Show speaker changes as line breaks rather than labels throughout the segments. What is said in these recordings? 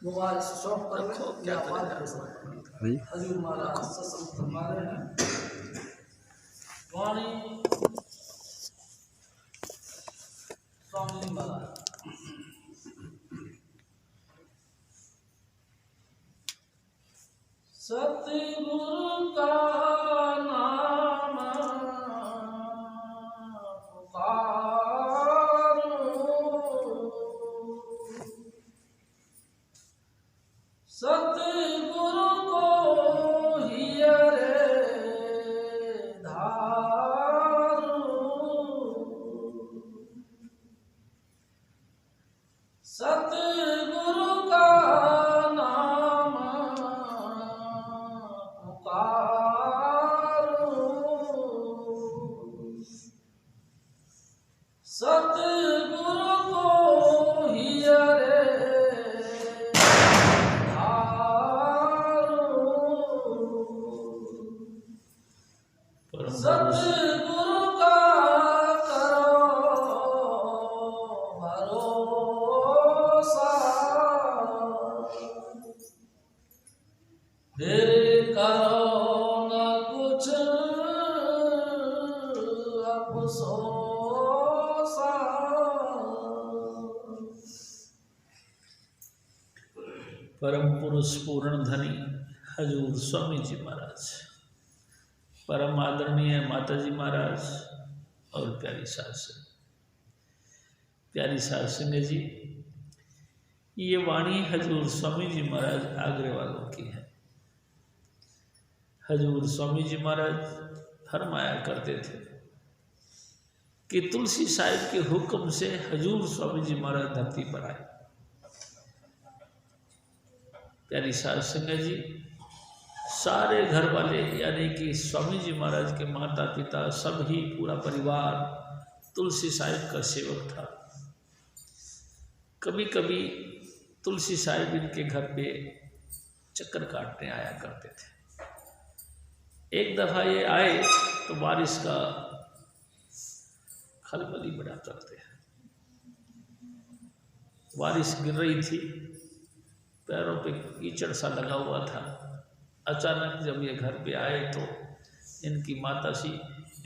Mobile switch off कर ले या आवाज के साथ हजूर महाराज सत्संग फरमा रहे हैं। वाणी स्वामी जी महाराज सतगुरु का नाम पुकारो, सतगुरु को हियरे धारो, सतगुरु का नाम पुकारो, सतगुरु को हियरे सतगुरु का करो भरोसा, फिर करो न कुछ अफसोसा।
परम पुरुष पूर्ण धनी हजूर स्वामी जी महाराज, परम आदरणीय माता जी महाराज और प्यारी साध संगत जी, ये वाणी हजूर स्वामी जी महाराज आगरे वालों की है। हजूर स्वामी जी महाराज फरमाया करते थे कि तुलसी साहिब के हुक्म से हजूर स्वामी जी महाराज धरती पर आए। प्यारी साध संगत जी, सारे घर वाले यानी कि स्वामी जी महाराज के माता पिता सब ही पूरा परिवार तुलसी साहिब का सेवक था। कभी कभी तुलसी साहिब इनके घर पे चक्कर काटने आया करते थे। एक दफ़ा ये आए तो बारिश का खलबली बड़ा करते हैं। बारिश गिर रही थी, पैरों पे कीचड़ सा लगा हुआ था। अचानक जब ये घर पे आए तो इनकी माता जी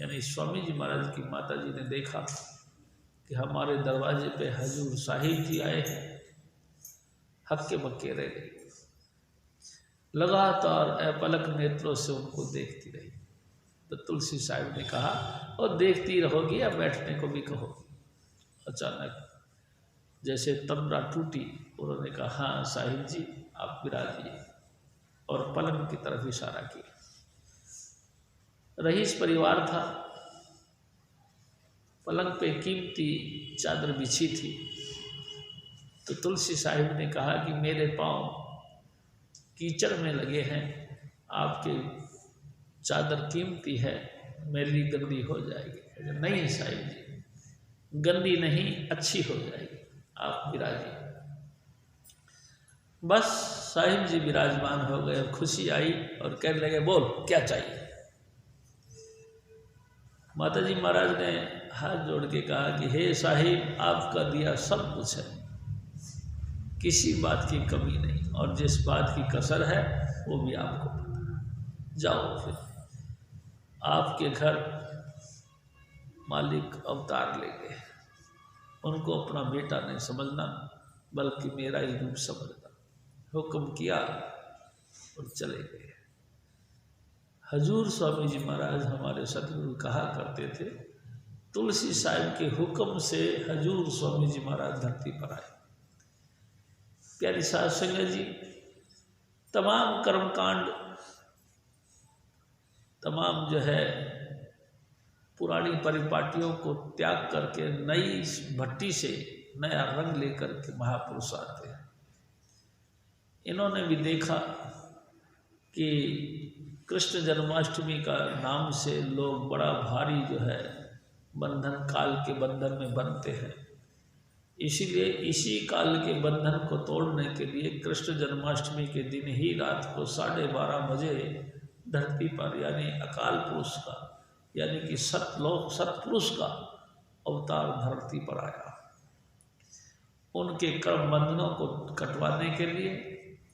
यानी स्वामी जी महाराज की माता जी ने देखा कि हमारे दरवाजे पे हजूर साहिब जी आए हैं। हक्के बक्के रह गई, लगातार अपलक नेत्रों से उनको देखती रही। तो तुलसी साहिब ने कहा, और देखती रहोगी या बैठने को भी कहो। अचानक जैसे तमरा टूटी, उन्होंने कहा, हाँ साहिब जी आप विराजिए, और पलंग की तरफ इशारा किया। रईस परिवार था, पलंग पे कीमती चादर बिछी थी। तो तुलसी साहिब ने कहा कि मेरे पांव कीचड़ में लगे हैं, आपकी चादर कीमती है, मैली गंदी हो जाएगी। नहीं साहिब जी, गंदी नहीं अच्छी हो जाएगी, आप विराजिए। बस साहिब जी विराजमान हो गए, खुशी आई और कहने लगे, बोल क्या चाहिए। माता जी महाराज ने हाथ जोड़ के कहा कि हे साहिब, आपका दिया सब कुछ है, किसी बात की कमी नहीं, और जिस बात की कसर है वो भी आपको पता। जाओ फिर, आपके घर मालिक अवतार ले गए, उनको अपना बेटा नहीं समझना बल्कि मेरा ही रूप समझना। हुक्म किया और चले गए। हजूर स्वामी जी महाराज हमारे सतगुरु कहा करते थे, तुलसी साहिब के हुक्म से हजूर स्वामी जी महाराज धरती पर आए। प्यारी साध संगत जी, तमाम कर्मकांड, तमाम जो है पुरानी परिपाटियों को त्याग करके नई भट्टी से नया रंग लेकर के महापुरुष आते हैं। इन्होंने भी देखा कि कृष्ण जन्माष्टमी का नाम से लोग बड़ा भारी जो है बंधन, काल के बंधन में बनते हैं। इसीलिए इसी काल के बंधन को तोड़ने के लिए कृष्ण जन्माष्टमी के दिन ही रात को 12:30 बजे धरती पर यानी अकाल पुरुष का यानी कि सतपुरुष का अवतार धरती पर आया। उनके कर्म बंधनों को कटवाने के लिए,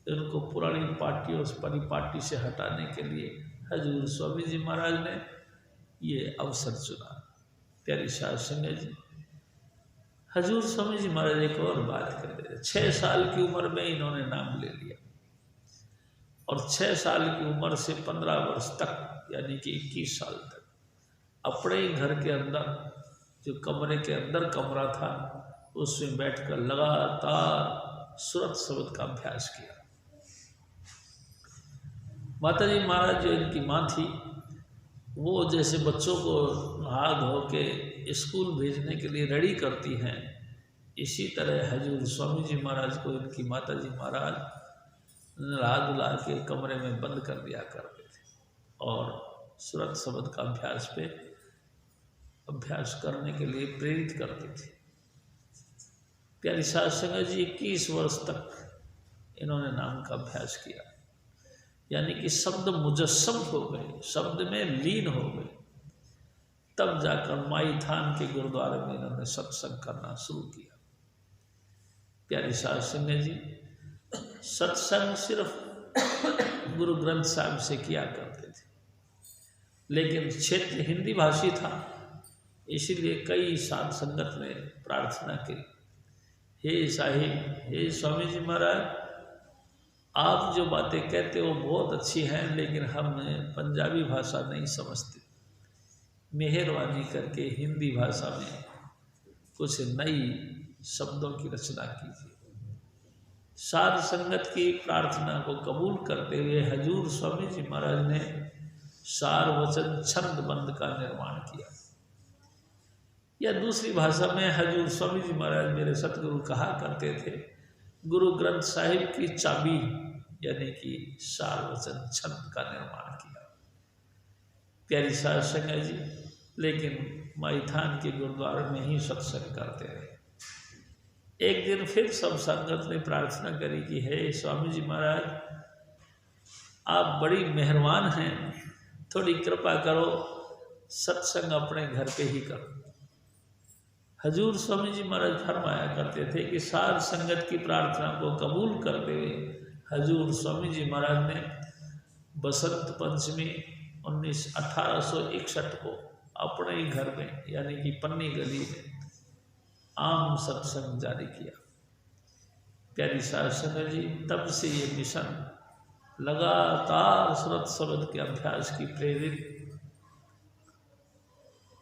उनको पुरानी पार्टियों परिपाटी से हटाने के लिए हजूर स्वामी जी महाराज ने ये अवसर चुना। प्यारी साध संगत जी, हजूर स्वामी जी महाराज एक और बात कर रहे थे। 6 साल की उम्र में इन्होंने नाम ले लिया और 6 साल की उम्र से 15 वर्ष तक यानी कि 21 साल तक अपने ही घर के अंदर, जो कमरे के अंदर कमरा था, उसमें बैठकर लगातार सुरत शब्द का अभ्यास किया। माता जी महाराज जो इनकी माँ थी, वो जैसे बच्चों को नहा धो के स्कूल भेजने के लिए रेडी करती हैं, इसी तरह हजूर स्वामी जी महाराज को इनकी माता जी महाराज नहा धुला के कमरे में बंद कर दिया करते थे और सुरत शब्द का अभ्यास करने के लिए प्रेरित करते थे। प्यारी साध संगत जी, 21 वर्ष तक इन्होंने नाम का अभ्यास किया, यानी कि शब्द मुजस्सम हो गए, शब्द में लीन हो गए। तब जाकर माई थान के गुरुद्वारे में इन्होंने सत्संग करना शुरू किया। प्यारी साध संगत जी, सत्संग सिर्फ गुरु ग्रंथ साहिब से किया करते थे, लेकिन क्षेत्र हिंदी भाषी था, इसीलिए कई साध संगत ने प्रार्थना की, हे साहिब, हे स्वामी जी महाराज, आप जो बातें कहते हो बहुत अच्छी हैं, लेकिन हम पंजाबी भाषा नहीं समझते, मेहरबानी करके हिंदी भाषा में कुछ नई शब्दों की रचना कीजिए। साध संगत की प्रार्थना को कबूल करते हुए हजूर स्वामी जी महाराज ने सार वचन छंद बंद का निर्माण किया, या दूसरी भाषा में हजूर स्वामी जी महाराज मेरे सतगुरु कहा करते थे, गुरु ग्रंथ साहिब की चाबी यानी कि सार वचन छंद का निर्माण किया। प्यारी साध संगत जी, लेकिन माई थान के गुरुद्वारे में ही सत्संग करते रहे। एक दिन फिर सब संगत ने प्रार्थना करी कि हे स्वामी जी महाराज, आप बड़ी मेहरबान हैं, थोड़ी कृपा करो, सत्संग अपने घर पे ही करो। हजूर स्वामी जी महाराज फरमाया करते थे कि साध संगत की प्रार्थना को कबूल करते हुए हजूर स्वामी जी महाराज ने बसंत पंचमी 1861 को अपने ही घर में यानी कि पन्नी गली में आम सत्संग जारी किया। प्यारी साध संगत जी, तब से ये मिशन लगातार सुरत शब्द के अभ्यास की प्रेरित,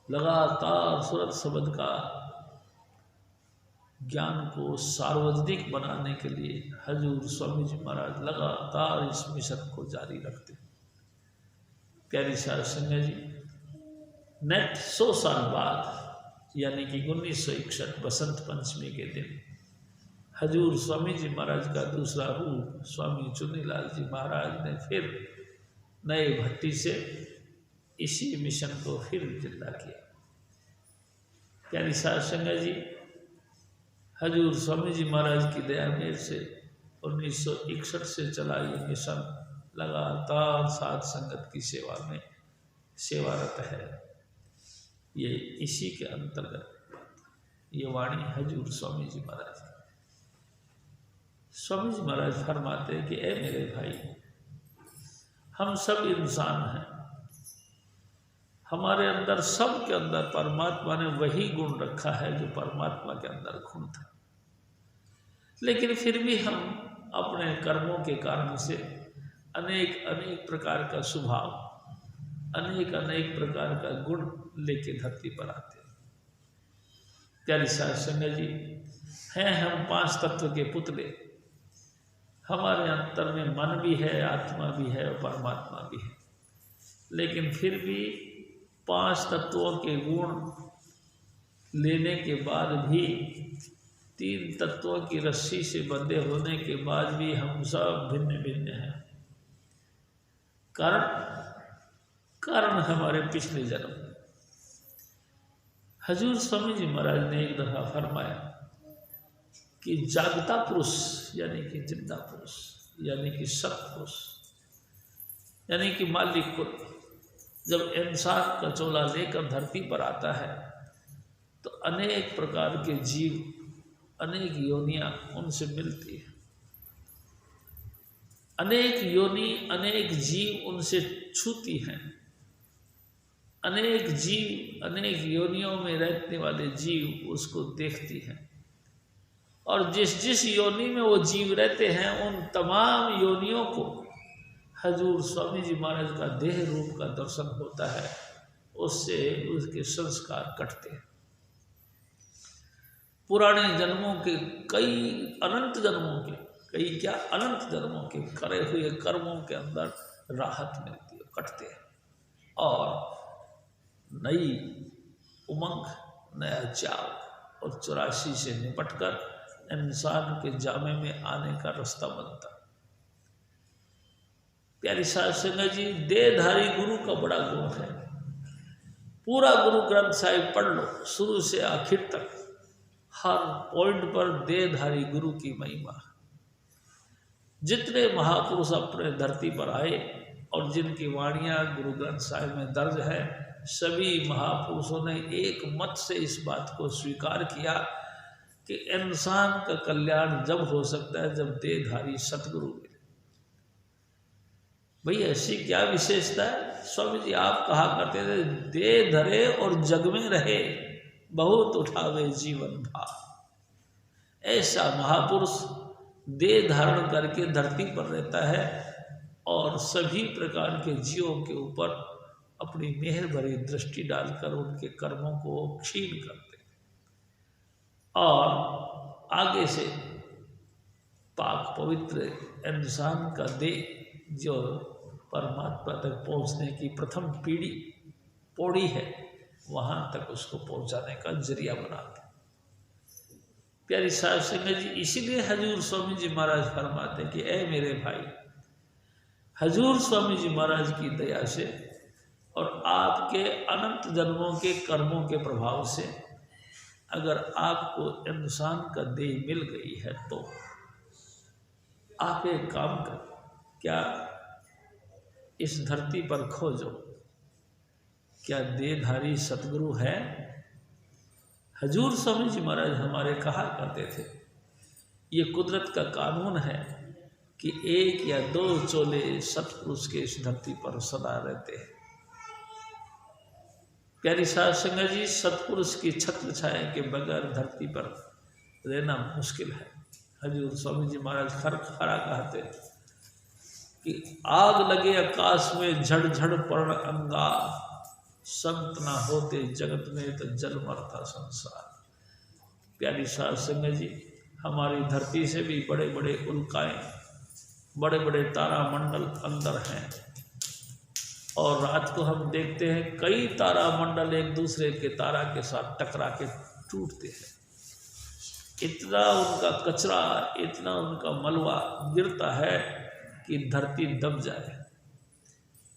लगातार सुरत शब्द का ज्ञान को सार्वजनिक बनाने के लिए हजूर स्वामी जी महाराज लगातार इस मिशन को जारी रखते। प्यारी साध संगत जी, नेट 100 साल बाद यानी कि 1961 बसंत पंचमी के दिन हजूर स्वामी जी महाराज का दूसरा रूप स्वामी चुन्नीलाल जी महाराज ने फिर नए भट्टी से इसी मिशन को फिर जिंदा किया। प्यारी साध संगत जी, हजूर स्वामी जी महाराज की दया मेर से 1961 से चला ये मिशन लगातार साध संगत की सेवा में सेवारत है। ये इसी के अंतर्गत ये वाणी हजूर स्वामी जी महाराज की। स्वामी जी महाराज फरमाते हैं कि ए मेरे भाई, हम सब इंसान हैं, हमारे अंदर, सब के अंदर परमात्मा ने वही गुण रखा है जो परमात्मा के अंदर गुण था, लेकिन फिर भी हम अपने कर्मों के कारण से अनेक अनेक प्रकार का स्वभाव, अनेक अनेक प्रकार का गुण लेके धरती पर आते हैं। प्यारी साध संगत जी, हैं हम 5 तत्व के पुतले, हमारे अंतर में मन भी है, आत्मा भी है और परमात्मा भी है, लेकिन फिर भी 5 तत्वों के गुण लेने के बाद भी, 3 तत्वों की रस्सी से बंधे होने के बाद भी हम सब भिन्न भिन्न हैं। कारण हमारे पिछले जन्म। हजूर स्वामी जी महाराज ने एक दफा फरमाया कि जागता पुरुष यानी कि जिंदा पुरुष यानी कि सत्पुरुष यानी कि मालिक को जब इंसान का चोला लेकर धरती पर आता है तो अनेक प्रकार के जीव, अनेक योनियां उनसे मिलती है, अनेक योनि अनेक जीव उनसे छूती हैं, अनेक जीव अनेक योनियों में रहने वाले जीव उसको देखती हैं, और जिस जिस योनि में वो जीव रहते हैं उन तमाम योनियों को हजूर स्वामी जी महाराज का देह रूप का दर्शन होता है, उससे उसके संस्कार कटते हैं। पुराने जन्मों के कई अनंत जन्मों के कई क्या अनंत जन्मों के करे हुए कर्मों के अंदर राहत मिलती है, कटते हैं, और नई उमंग, नया चाव और 84 से निपटकर इंसान के जामे में आने का रास्ता बनता। प्यारी साध संगत जी, देहधारी गुरु का बड़ा गुण है। पूरा गुरु ग्रंथ साहिब पढ़ लो, शुरू से आखिर तक हर पॉइंट पर देहधारी गुरु की महिमा। जितने महापुरुष अपने धरती पर आए और जिनकी वाणियाँ गुरु ग्रंथ साहिब में दर्ज है, सभी महापुरुषों ने एक मत से इस बात को स्वीकार किया कि इंसान का कल्याण जब हो सकता है जब देहधारी सतगुरु मिले। भाई ऐसी क्या विशेषता है? स्वामी जी आप कहा करते थे, देह धरे और जग में रहे, बहुत उठावे जीवन भार। ऐसा महापुरुष देह धारण करके धरती पर रहता है और सभी प्रकार के जीवों के ऊपर अपनी मेहर भरी दृष्टि डालकर उनके कर्मों को क्षीण करते हैं और आगे से पाक पवित्र इंसान का देह जो परमात्मा तक पहुंचने की प्रथम पौड़ी है, वहां तक उसको पहुंचाने का जरिया बनाते। प्यारी साहब संगत जी, इसीलिए हजूर स्वामी जी महाराज फरमाते कि ऐ मेरे भाई, हजूर स्वामी जी महाराज की दया से और आपके अनंत जन्मों के कर्मों के प्रभाव से अगर आपको इंसान का देह मिल गई है तो आप एक काम करो, क्या इस धरती पर खोजो, क्या देहधारी सतगुरु है? हजूर स्वामी जी महाराज हमारे कहा करते थे, ये कुदरत का कानून है कि एक या दो चोले सतपुरुष के इस धरती पर सदा रहते हैं। प्यारी साध संगत जी, सतपुरुष की छत्र छाया के बगैर धरती पर रहना मुश्किल है। हजूर स्वामी जी महाराज खरा कहते कि आग लगे आकाश में झड़ पर्ण अंगार, संत ना होते जगत में तो जल मरता संसार। प्यारी साध संगत जी, हमारी धरती से भी बड़े बड़े उल्काएं, बड़े बड़े तारा मंडल अंदर हैं, और रात को हम देखते हैं कई तारा मंडल एक दूसरे के तारा के साथ टकरा के टूटते हैं। इतना उनका कचरा, इतना उनका मलबा गिरता है कि धरती दब जाए।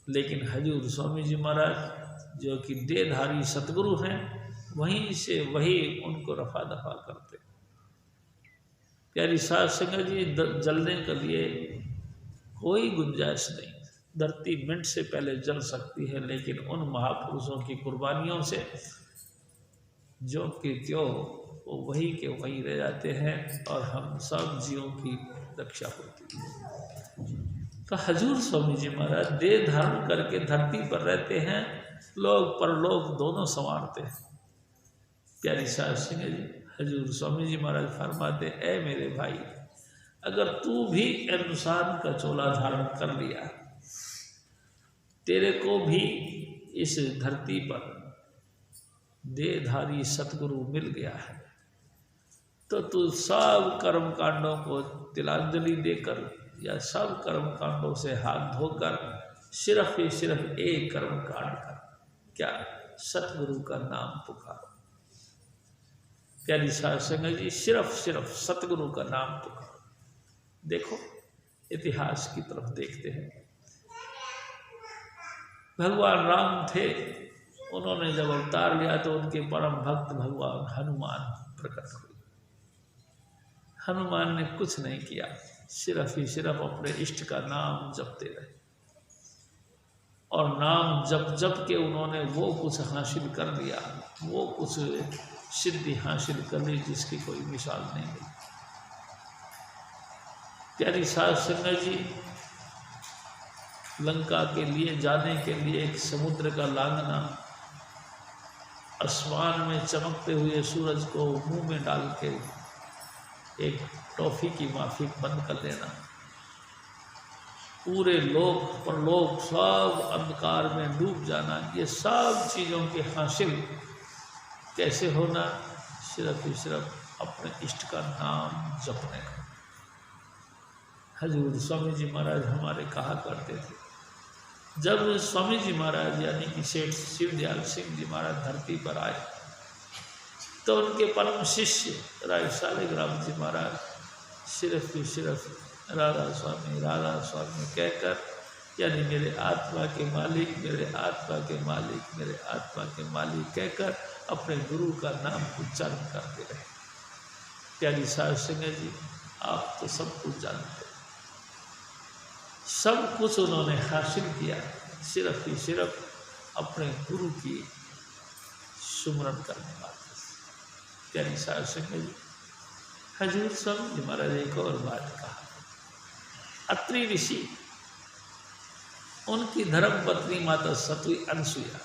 लेकिन हजूर स्वामी जी महाराज जो कि देहधारी सतगुरु हैं, वहीं से वही उनको रफा दफा करते। प्यारी साध संगत जी, जलने के लिए कोई गुंजाइश नहीं। धरती मिनट से पहले जल सकती है, लेकिन उन महापुरुषों की कुर्बानियों से जो कि त्यों वो वही के वही रह जाते हैं और हम सब जीवों की रक्षा होती है। तो हजूर स्वामी जी महाराज देह धारण करके धरती पर रहते हैं, लोग परलोक दोनों संवारते हैं। प्यारी साध संगत जी, हजूर स्वामी जी महाराज फरमाते, ऐ मेरे भाई, अगर तू भी इंसान का चोला धारण कर लिया, तेरे को भी इस धरती पर देहधारी सतगुरु मिल गया है, तो तू सब कर्म कांडों को तिलांजलि देकर या सब कर्म कांडों से हाथ धोकर सिर्फ एक कर्म कांड कर, क्या सतगुरु का नाम पुकारो। प्यारी साध संगत जी, सिर्फ सतगुरु का नाम पुकारो। देखो इतिहास की तरफ देखते हैं। भगवान राम थे, उन्होंने जब अवतार लिया तो उनके परम भक्त भगवान हनुमान प्रकट हुए। हनुमान ने कुछ नहीं किया, सिर्फ अपने इष्ट का नाम जपते रहे, और नाम जप के उन्होंने वो कुछ हासिल कर लिया, वो कुछ सिद्धि हासिल करनी जिसकी कोई मिसाल नहीं है। प्यारी साध संगत जी, लंका के लिए जाने के लिए एक समुद्र का लांघना, आसमान में चमकते हुए सूरज को मुंह में डाल के एक टॉफी की माफिक बंद कर लेना, पूरे लोक परलोक सब अंधकार में डूब जाना, ये सब चीज़ों के हासिल कैसे होना? सिर्फ ही सिर्फ अपने इष्ट का नाम जपने का। हजूर स्वामी जी महाराज हमारे कहा करते थे, जब स्वामी जी महाराज यानी कि सेठ शिवदयाल सिंह जी महाराज धरती पर आए तो उनके परम शिष्य राय शालिग्राम जी महाराज सिर्फ ही सिर्फ राधा स्वामी कहकर, यानी मेरे आत्मा के मालिक, मेरे आत्मा के मालिक, मेरे आत्मा के मालिक कहकर अपने गुरु का नाम उच्चारण करते रहे। प्यारी साध संगत जी, आप तो सब कुछ जानते, सब कुछ उन्होंने हासिल किया सिर्फ ही सिर्फ अपने गुरु की सुमरन करने मात्र से। प्यारी साध संगत जी, हजूर स्वामी जी महाराज एक और बात कहा, अत्रि ऋषि, उनकी धर्म पत्नी माता सती अनसुया।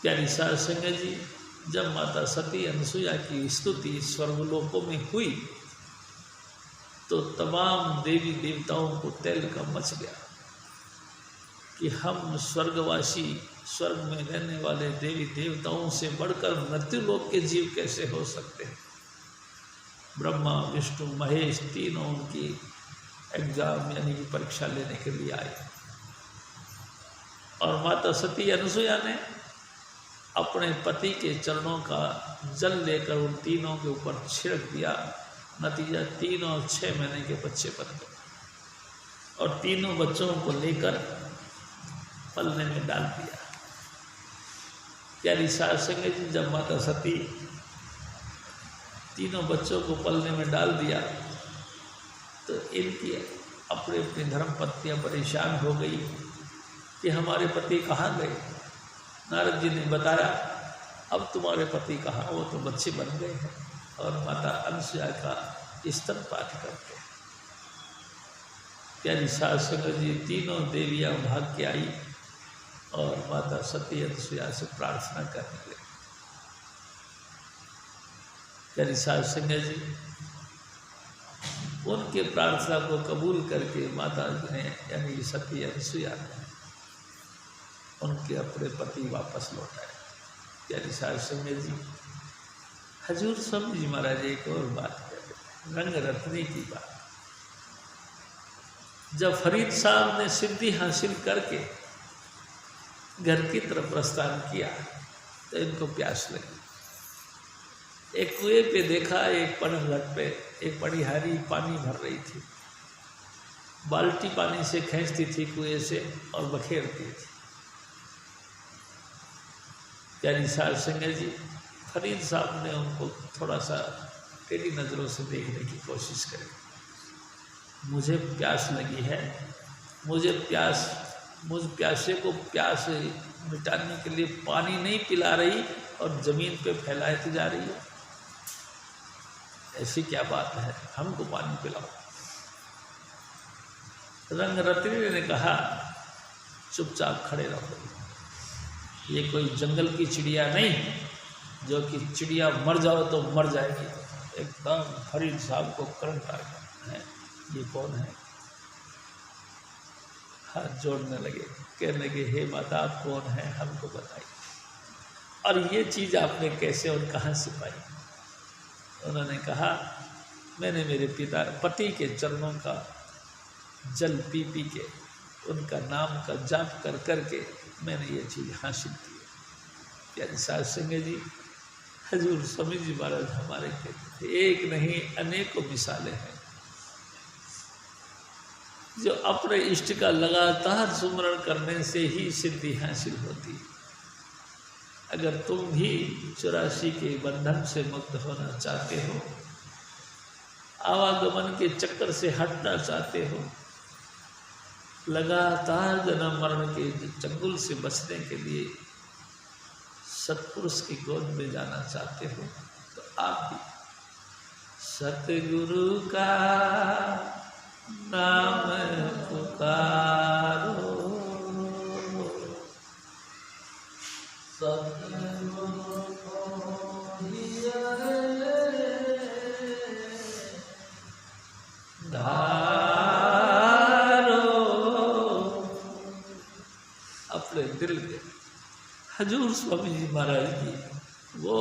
प्यारी साध संगत जी, जब माता सती अनसुया की स्तुति स्वर्गलोकों में हुई तो तमाम देवी देवताओं को तेल का मच गया कि हम स्वर्गवासी, स्वर्ग में रहने वाले देवी देवताओं से बढ़कर मृत्युलोक के जीव कैसे हो सकते हैं। ब्रह्मा विष्णु महेश तीनों उनकी एग्जाम यानी कि परीक्षा लेने के लिए आए, और माता सती अनसुया ने अपने पति के चरणों का जल लेकर उन तीनों के ऊपर छिड़क दिया। नतीजा तीनों 6 महीने के बच्चे बन गए और तीनों बच्चों को लेकर पलने में डाल दिया। प्यारी साध संगत जी, जब माता सती तीनों बच्चों को पलने में डाल दिया तो इनकी अपनी अपनी धर्म पत्नियाँ परेशान हो गई कि हमारे पति कहाँ गए। नारद जी ने बताया, अब तुम्हारे पति कहाँ, वो तो बच्चे बन गए हैं और माता अनसुया का स्तनपान करते हैं। प्यारी साध संगत जी, तीनों देवियाँ भाग के आई और माता सती अनसुया से प्रार्थना करने लगी। प्यारी साध संगत जी, उनके प्रार्थना को कबूल करके माता जी ने यानी सती अनसुया ने उनके अपने पति वापस लौटाए। प्यारी साध संगत जी, हजूर स्वामी जी महाराज एक और बात कर रहे, रंग रत्नी की बात। जब फरीद साहब ने सिद्धि हासिल करके घर की तरफ प्रस्थान किया तो इनको प्यास लगी। एक कुएं पे देखा, एक पनघट पे एक पनिहारी पानी भर रही थी, बाल्टी पानी से खींचती थी कुएं से और बखेरती थी। प्यारी साध संगत जी, फरीद साहब ने उनको थोड़ा सा टेढ़ी नज़रों से देखने की कोशिश करी। मुझे प्यास लगी है, मुझ प्यासे को प्यास मिटाने के लिए पानी नहीं पिला रही और ज़मीन पे फैलाती जा रही है, ऐसी क्या बात है, हमको पानी पिलाओ। रंग रत्नी ने कहा, चुपचाप खड़े रहो, ये कोई जंगल की चिड़िया नहीं जो कि चिड़िया मर जाओ तो मर जाएगी। एकदम फरीद साहब को करंट आ गया है, ये कौन है। हाथ जोड़ने लगे, कहने लगे, हे माता आप कौन है, हमको बताइए, और ये चीज़ आपने कैसे और कहाँ से पाई। उन्होंने कहा, मैंने मेरे पति के चरणों का जल पी पी के उनका नाम का जाप कर करके मैंने ये चीज़ हासिल की। प्यारी साध संगत जी, हजूर स्वामी जी महाराज हमारे कहते थे, एक नहीं अनेकों मिसालें हैं जो अपने इष्ट का लगातार सुमरण करने से ही सिद्धि हासिल होती है। अगर तुम भी 84 के बंधन से मुक्त होना चाहते हो, आवागमन के चक्कर से हटना चाहते हो, लगातार जन्म मरण के चंगुल से बचने के लिए सतपुरुष की गोद में जाना चाहते हो तो आप भी सतगुरु का नाम पुकारो,
सतगुरु को दिया
धारो। अपने दिल में हजूर स्वामी जी महाराज की वो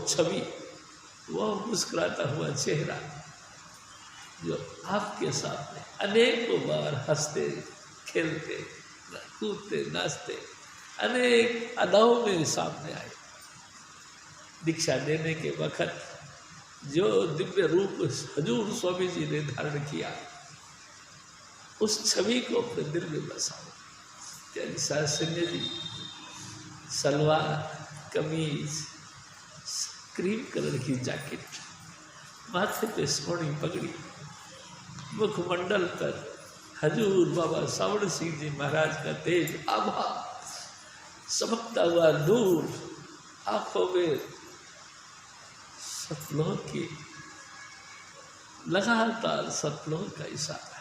छवि, वो मुस्कुराता हुआ चेहरा जो आपके सामने अनेकों बार हंसते खेलते कूदते नाचते अनेक अदाओं में सामने आए। दीक्षा देने के वक्त जो दिव्य रूप हजूर स्वामी जी ने धारण किया, उस छवि को अपने दिल में बसाओ। त्यागी साहब सिंह जी सलवार कमीज, क्रीम कलर की जैकेट, माथे पे सोनी पगड़ी, मुखमंडल पर हजूर बाबा सावड़ सिंह जी महाराज का तेज आभा, चमकता हुआ नूर, आंखों में सतलोह की लगातार सतलोह का इशारा।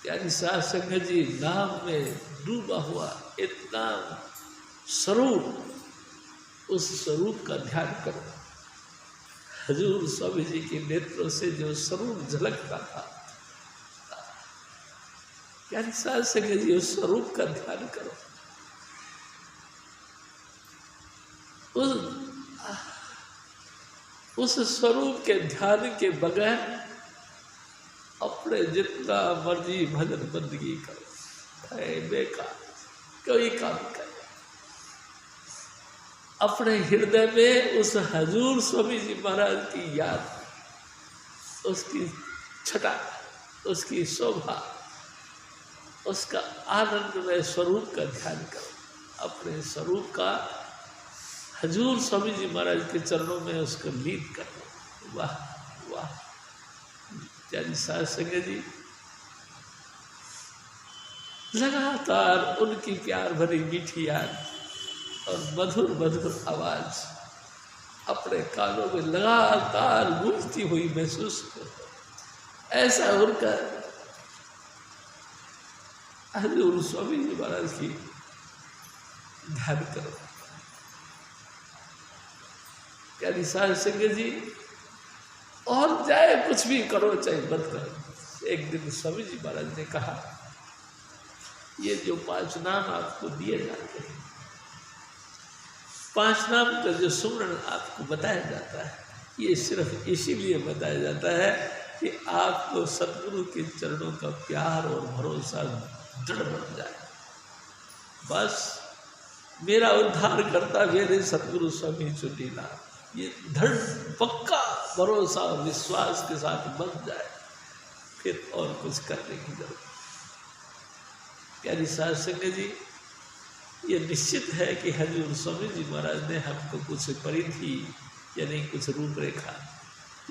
त्यागी साहब संगत जी नाम में डूबा हुआ इतना स्वरूप, उस स्वरूप का ध्यान करो। हजूर स्वामी जी के नेत्रों से जो स्वरूप झलकता था, त्यागी साहब संगत जी उस स्वरूप का ध्यान करो। उस स्वरूप के ध्यान के बगैर अपने जितना मर्जी भजन बंदगी करो, है बेकार, कोई काम कर। अपने हृदय में उस हजूर स्वामी जी महाराज की याद, उसकी छटा, उसकी शोभा, उसका आनंदमय स्वरूप का ध्यान करो। अपने स्वरूप का हजूर स्वामी जी महाराज के चरणों में उसको लीन करो। वाह वाह। त्यागी साहब संगत जी लगातार उनकी प्यार भरी मीठी याद और मधुर मधुर आवाज अपने कानों में लगातार गूंजती हुई महसूस करो। ऐसा उनका हजूर स्वामी जी महाराज की ध्यान करो। त्यागी साहब संगत जी और चाहे कुछ भी करो चाहे मत करो, एक दिन स्वामी जी महाराज ने कहा, ये जो 5 नाम आपको दिए जाते हैं, 5 नाम का जो सुमरण आपको बताया जाता है, ये सिर्फ इसीलिए बताया जाता है कि आपको सतगुरु के चरणों का प्यार और भरोसा दृढ़ बन जाए। बस मेरा उद्धार करता मेरे सतगुरु स्वामी चुटीला, ये दृढ़ पक्का भरोसा और विश्वास के साथ बन जाए, फिर और कुछ करने की जरूरत। प्यारी साहब संगत जी, ये निश्चित है कि हजूर स्वामी जी महाराज ने हमको कुछ परिधि यानी कुछ रूपरेखा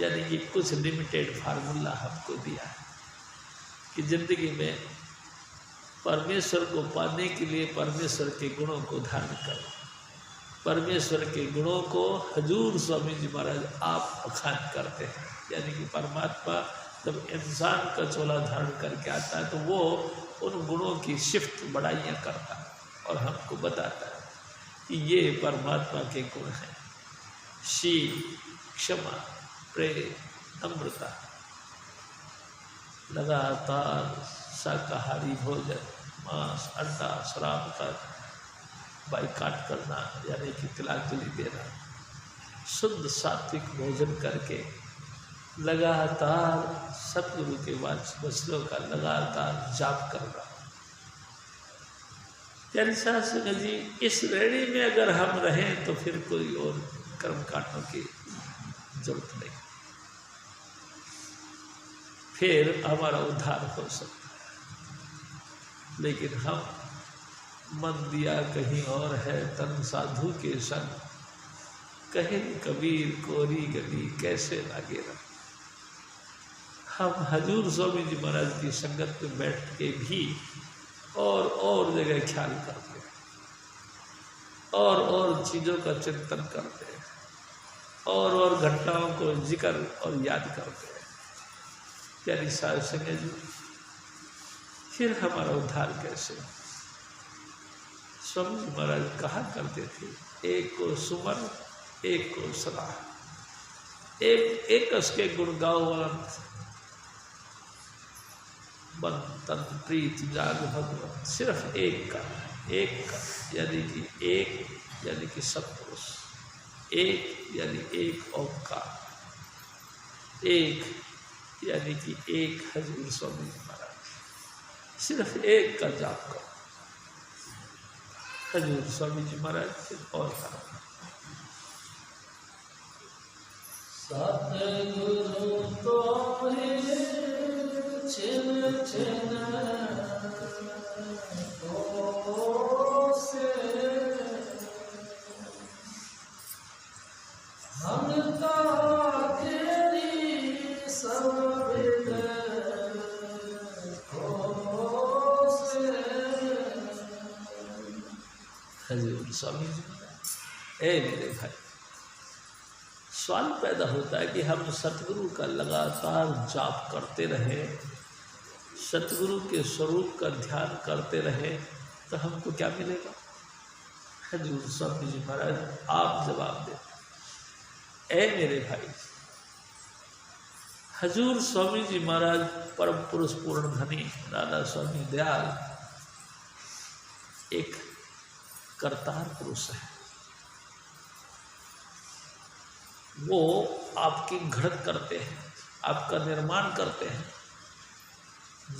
यानी कि कुछ लिमिटेड फार्मूला हमको दिया है कि जिंदगी में परमेश्वर को पाने के लिए परमेश्वर के गुणों को धारण करो। परमेश्वर के गुणों को हजूर स्वामी जी महाराज आप अखान करते हैं, यानी कि परमात्मा जब इंसान का चोला धारण करके आता है तो वो उन गुणों की शिफ्ट बढ़ाइयाँ करता है और हमको बताता है कि ये परमात्मा के गुण हैं। शील, क्षमा, प्रेम, नम्रता, लगातार शाकाहारी भोजन, मांस, अंडा, शराब का बाइकाट करना यानी कि तिलांजलि देना, शुद्ध सात्विक भोजन करके लगातार सतगुरु के वचनों का लगातार जाप करना। प्यारी साहब संगत जी, इस श्रेणी में अगर हम रहें तो फिर कोई और कर्म कांडों की जरूरत नहीं, फिर हमारा उद्धार हो सकता है। लेकिन हम मन दिया कहीं और है, तन साधु के संग, कहे कबीर कोरी गली कैसे लागे रंग। हम हजूर स्वामी जी महाराज की संगत में बैठ के भी और जगह ख्याल करते हैं। और चीज़ों का चिंतन करते हैं, और घटनाओं को जिक्र और याद करते हैं। प्यारी साध संगत जी, फिर हमारा उद्धार कैसे? स्वामी जी महाराज कहा करते थे, एक को सुमर एक को सलाह, एक उसके गुण गाओ मन तन प्रीत जाग भगवत। सिर्फ एक का यानी कि सत्पुरुष, एक यानी एक ओंकार, एक यानी कि एक हजूर स्वामी जी महाराज। सिर्फ एक का जाप करो, हजूर स्वामी जी महाराज। फिर और कहा,
सतगुरु तो छिन छिन से हम तेरी सब
हजूर स्वामी जी महाराज। ए मेरे भाई, सवाल पैदा होता है कि हम सतगुरु का लगातार जाप करते रहे, सतगुरु के स्वरूप का ध्यान करते रहे, तो हमको क्या मिलेगा? हजूर स्वामी जी महाराज आप जवाब देते। ऐ मेरे भाई, हजूर स्वामी जी महाराज परम पुरुष पूर्ण धनी राधा स्वामी दयाल एक करतार पुरुष है। वो आपकी घड़त करते हैं, आपका निर्माण करते हैं।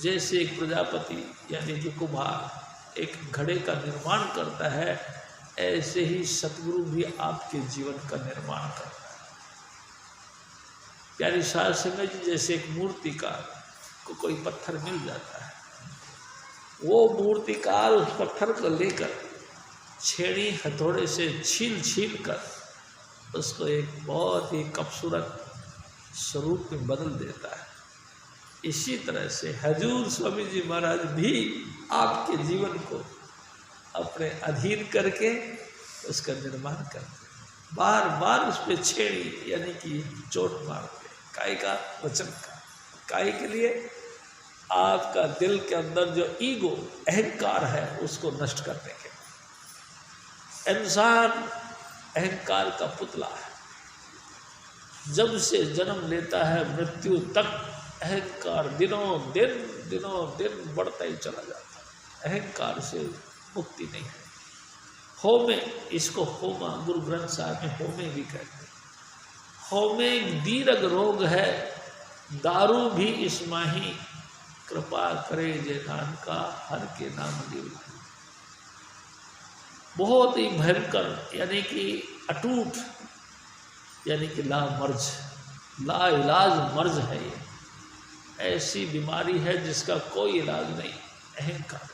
जैसे एक प्रजापति यानी कि कुम्हार एक घड़े का निर्माण करता है, ऐसे ही सतगुरु भी आपके जीवन का निर्माण करता है। प्यारी साध संगत जी, जैसे एक मूर्तिकार को कोई पत्थर मिल जाता है, वो मूर्तिकार उस पत्थर को लेकर छेड़ी हथौड़े से छील कर उसको एक बहुत ही खूबसूरत स्वरूप में बदल देता है। इसी तरह से हजूर स्वामी जी महाराज भी आपके जीवन को अपने अधीन करके उसका निर्माण करते हैं। बार बार उस पर छेड़ी यानी कि चोट मारते, काय का वचन का, काय के लिए आपका दिल के अंदर जो ईगो अहंकार है उसको नष्ट करने के। इंसान अहंकार का पुतला है। जब से जन्म लेता है मृत्यु तक अहंकार दिनों दिन बढ़ता ही चला जाता है। अहंकार से मुक्ति नहीं है। होमे, इसको होमा गुरु ग्रंथ साहब में होमे भी कहते हैं। होमे दीर्घ रोग है, दारू भी इस माही, कृपा करे जे नानका हर के नाम लियो। बहुत ही भयंकर यानी कि अटूट यानी कि लामर्ज, ला इलाज मर्ज है। ये ऐसी बीमारी है जिसका कोई इलाज नहीं, अहंकार।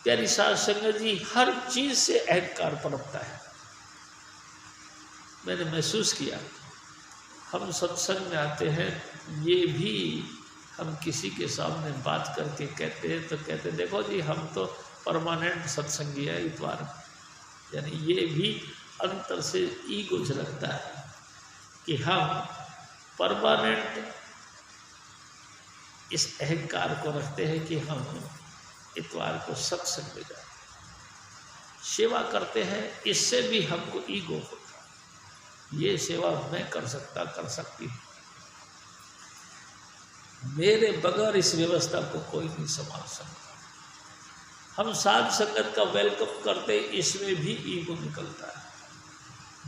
प्यारी साध संगत जी, हर चीज से अहंकार पनपता है। मैंने महसूस किया, हम सत्संग में आते हैं, ये भी हम किसी के सामने बात करके कहते हैं तो कहते देखो जी हम तो परमानेंट सत्संगी है इतवार। यानी ये भी अंतर से ईगो झलकता है कि हम परमानेंट इस अहंकार को रखते हैं कि हम इतवार को सत्संग में जाते हैं, सेवा करते हैं। इससे भी हमको ईगो होता है, ये सेवा मैं कर सकती हूँ, मेरे बगैर इस व्यवस्था को कोई नहीं संभाल सकता। हम साध संगत का वेलकम करते, इसमें भी ईगो निकलता है।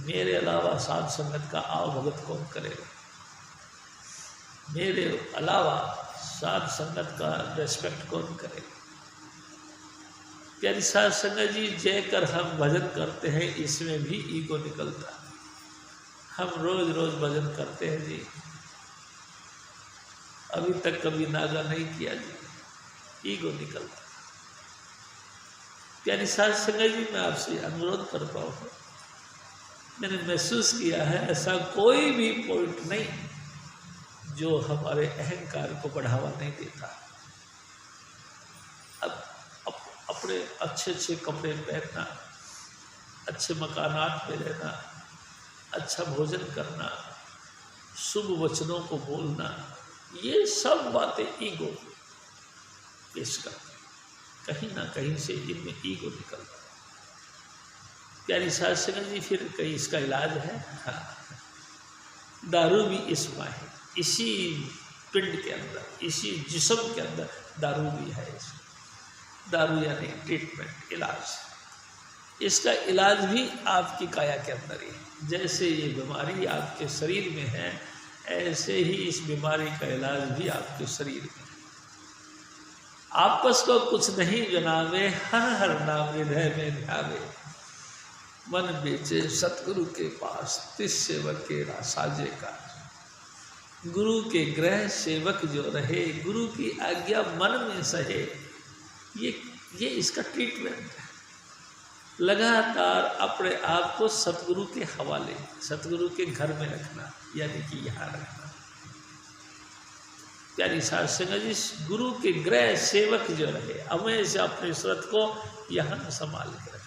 मेरे अलावा साध संगत का आवभगत कौन करेगा? मेरे अलावा साध संगत का रेस्पेक्ट कौन करेगा? प्यारी साध संगत जी, जयकर हम भजन करते हैं, इसमें भी ईगो निकलता है। हम रोज रोज भजन करते हैं जी, अभी तक कभी नागा नहीं किया जी, ईगो निकलता। प्यारी साध संगत जी, मैं आपसे अनुरोध करता हूँ, मैंने महसूस किया है ऐसा कोई भी पॉइंट नहीं जो हमारे अहंकार को बढ़ावा नहीं देता। अब अपने अच्छे कपड़े पहनना, अच्छे मकानात में रहना, अच्छा भोजन करना, शुभ वचनों को बोलना, ये सब बातें ईगो पेश करती, कहीं ना कहीं से इनमें ईगो निकलता है। प्यारी साध संगत जी, फिर कहीं इसका इलाज है? हाँ, दारू भी इसमें है, इसी पिंड के अंदर, इसी जिस्म के अंदर दारू भी है। दारू यानी ट्रीटमेंट, इलाज। इसका इलाज भी आपकी काया के अंदर ही है। जैसे ये बीमारी आपके शरीर में है, ऐसे ही इस बीमारी का इलाज भी आपके शरीर में है। आपस को कुछ नहीं जनावे, हर हर नाम हृदय में ध्यावे, मन बेचे सतगुरु के पास, तिस सेवक के साजे का। गुरु के ग्रह सेवक जो रहे, गुरु की आज्ञा मन में सहे, ये इसका ट्रीटमेंट है। लगातार अपने आप को सतगुरु के हवाले, सतगुरु के घर में रखना, यानी कि यहाँ रखना। प्यारी साध संगत जी, गुरु के ग्रह सेवक जो रहे, हमेशा अपने सूरत को यहाँ संभाल के रखना।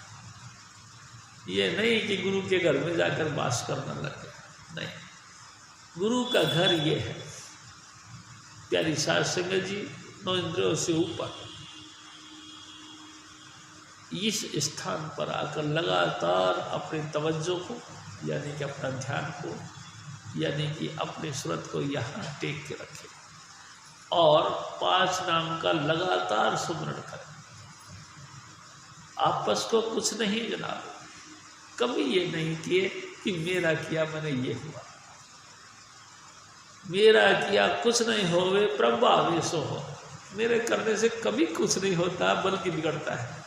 ये नहीं कि गुरु के घर में जाकर वास करना लगे, नहीं। गुरु का घर ये है प्यारी साध संगत जी, 9 इंद्रियों से ऊपर इस स्थान पर आकर लगातार अपनी तवज्जो को, यानी कि अपना ध्यान को, यानी कि अपने सूरत को यहाँ टेक के रखें और 5 नाम का लगातार सुमरण करें। आपस को कुछ नहीं जनाबो, कभी ये नहीं किए कि मेरा किया मैंने ये हुआ, मेरा किया कुछ नहीं होवे प्रभावे सो हो। मेरे करने से कभी कुछ नहीं होता, बल्कि बिगड़ता है।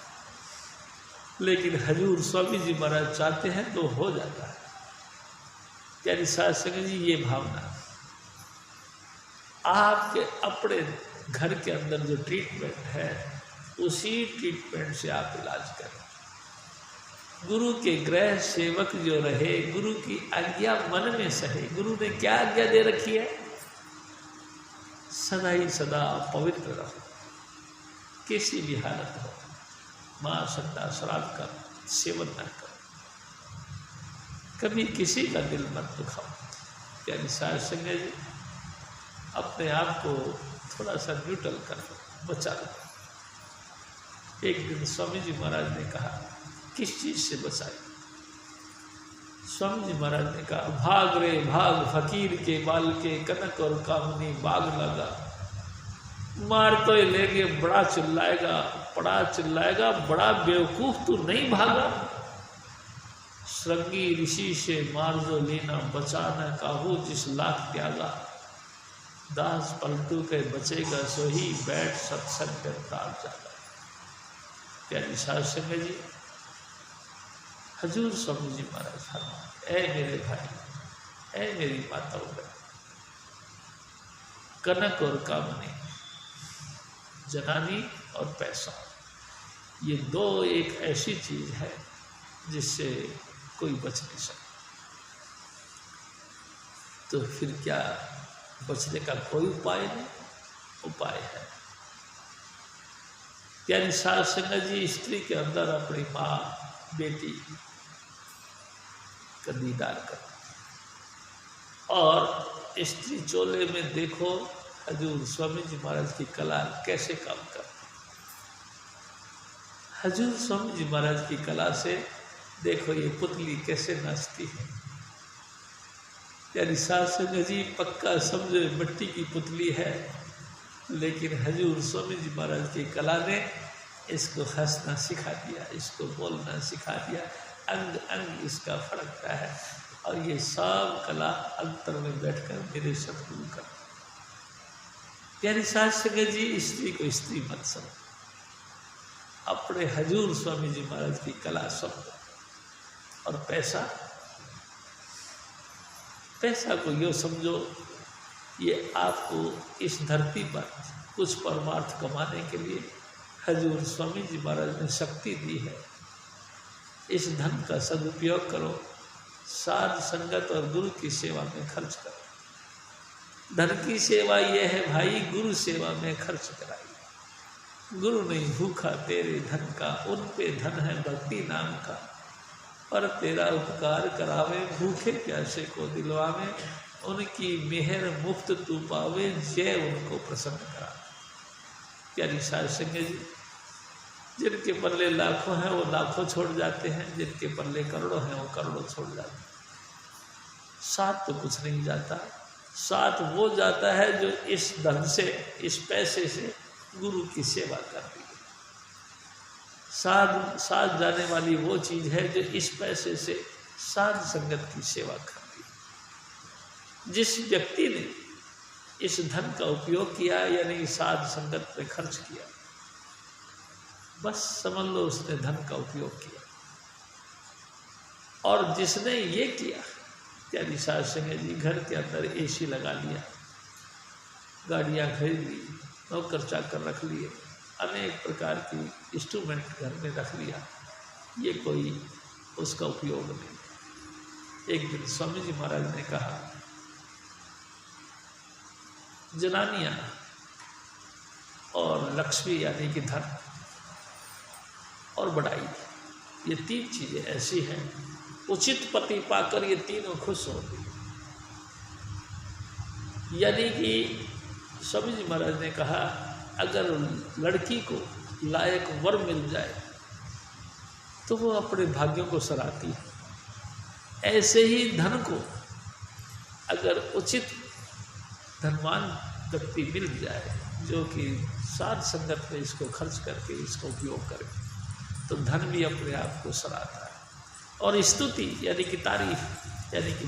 लेकिन हजूर स्वामी जी महाराज चाहते हैं तो हो जाता है। प्यारी साध संगत जी, ये भावना आपके अपने घर के अंदर जो ट्रीटमेंट है, उसी ट्रीटमेंट से आप इलाज करें। गुरु के ग्रह सेवक जो रहे, गुरु की आज्ञा मन में सहे। गुरु ने क्या आज्ञा दे रखी है? सदा ही सदा पवित्र रहो, किसी भी हालत हो, माँ सत्ता शराब का सेवन न करो, कभी किसी का दिल मत दुखाओ। प्यारी साध संगत जी, अपने आप को थोड़ा सा न्यूट्रल कर लो, बचा लो। एक दिन स्वामी जी महाराज ने कहा, किस चीज़ से बचाए? स्वामी जी महाराज ने कहा, भाग रे भाग फकीर के बाल के, कनक और कामनी बाग लगा। मार तो लेंगे, बड़ा चिल्लाएगा, बड़ा चिल्लाएगा, बड़ा बेवकूफ तू नहीं भागा। श्रृंगी ऋषि से मार जो लेना, बचाना काहू जिस लाख त्यागा। दास पलटू के बचेगा सोही, बैठ सत्संग के तार जागा। प्यारी साध संगत जी, हजूर स्वामी जी महाराज फरमाते, ऐ मेरे भाई, ऐ मेरी माताओं बहन, कनक और कामनी, जनानी और पैसा, ये दो एक ऐसी चीज है जिससे कोई बच नहीं सकता। तो फिर क्या बचने का कोई उपाय नहीं? उपाय है। प्यारी साध संगत जी, स्त्री के अंदर अपनी माँ बेटी का दीदार कर, और स्त्री चोले में देखो हजूर स्वामी जी महाराज की कला कैसे काम करती। हजूर स्वामी जी महाराज की कला से देखो ये पुतली कैसे नाचती है। प्यारी साध संगत जी, पक्का समझो मिट्टी की पुतली है, लेकिन हजूर स्वामी जी महाराज की कला ने इसको हंसना सिखा दिया, इसको बोलना सिखा दिया, अंग अंग इसका फड़कता है। और ये सब कला अंतर में बैठकर मेरे सतगुरु का। प्यारी साध संगत जी, स्त्री को स्त्री मत समझो, अपने हजूर स्वामी जी महाराज की कला समझो। और पैसा, पैसा को यो समझो, ये आपको इस धरती पर कुछ परमार्थ कमाने के लिए हजूर स्वामी जी महाराज ने शक्ति दी है। इस धन का सदुपयोग करो, साध संगत और गुरु की सेवा में खर्च करो। धन की सेवा यह है भाई, गुरु सेवा में खर्च कराइए। गुरु नहीं भूखा तेरे धन का, उन पे धन है भक्ति नाम का। पर तेरा उपकार करावे, भूखे प्यासे को दिलवावे, उनकी मेहर मुफ्त तू पावे, जय उनको प्रसन्न करा। प्यारी साध संगत जी, जिनके पल्ले लाखों हैं वो लाखों छोड़ जाते हैं, जिनके पल्ले करोड़ों हैं वो करोड़ों छोड़ जाते हैं। साथ तो कुछ नहीं जाता, साथ वो जाता है जो इस धन से, इस पैसे से गुरु की सेवा कर रही है। साथ जाने वाली वो चीज़ है जो इस पैसे से साध संगत की सेवा कर रही है। जिस व्यक्ति ने इस धन का उपयोग किया यानी साध संगत पे खर्च किया, बस समझ लो उसने धन का उपयोग किया। और जिसने ये किया, प्यारी साध संगत जी, घर के अंदर एसी लगा लिया, गाड़ियाँ खरीद ली, नौकर चाकर रख लिए, अनेक प्रकार की इंस्ट्रूमेंट घर में रख लिया, ये कोई उसका उपयोग नहीं। एक दिन स्वामी जी महाराज ने कहा, जनानियाँ और लक्ष्मी यानी कि धन और बड़ाई, ये तीन चीज़ें ऐसी हैं, उचित पति पाकर ये तीनों खुश होती। यानी कि स्वामी जी महाराज ने कहा, अगर लड़की को लायक वर मिल जाए तो वो अपने भाग्यों को सराहती है। ऐसे ही धन को अगर उचित धनवान व्यक्ति मिल जाए जो कि साध संगत में इसको खर्च करके इसका उपयोग करे, तो धन भी अपने आप को सराहता है। और स्तुति यानी कि तारीफ यानी कि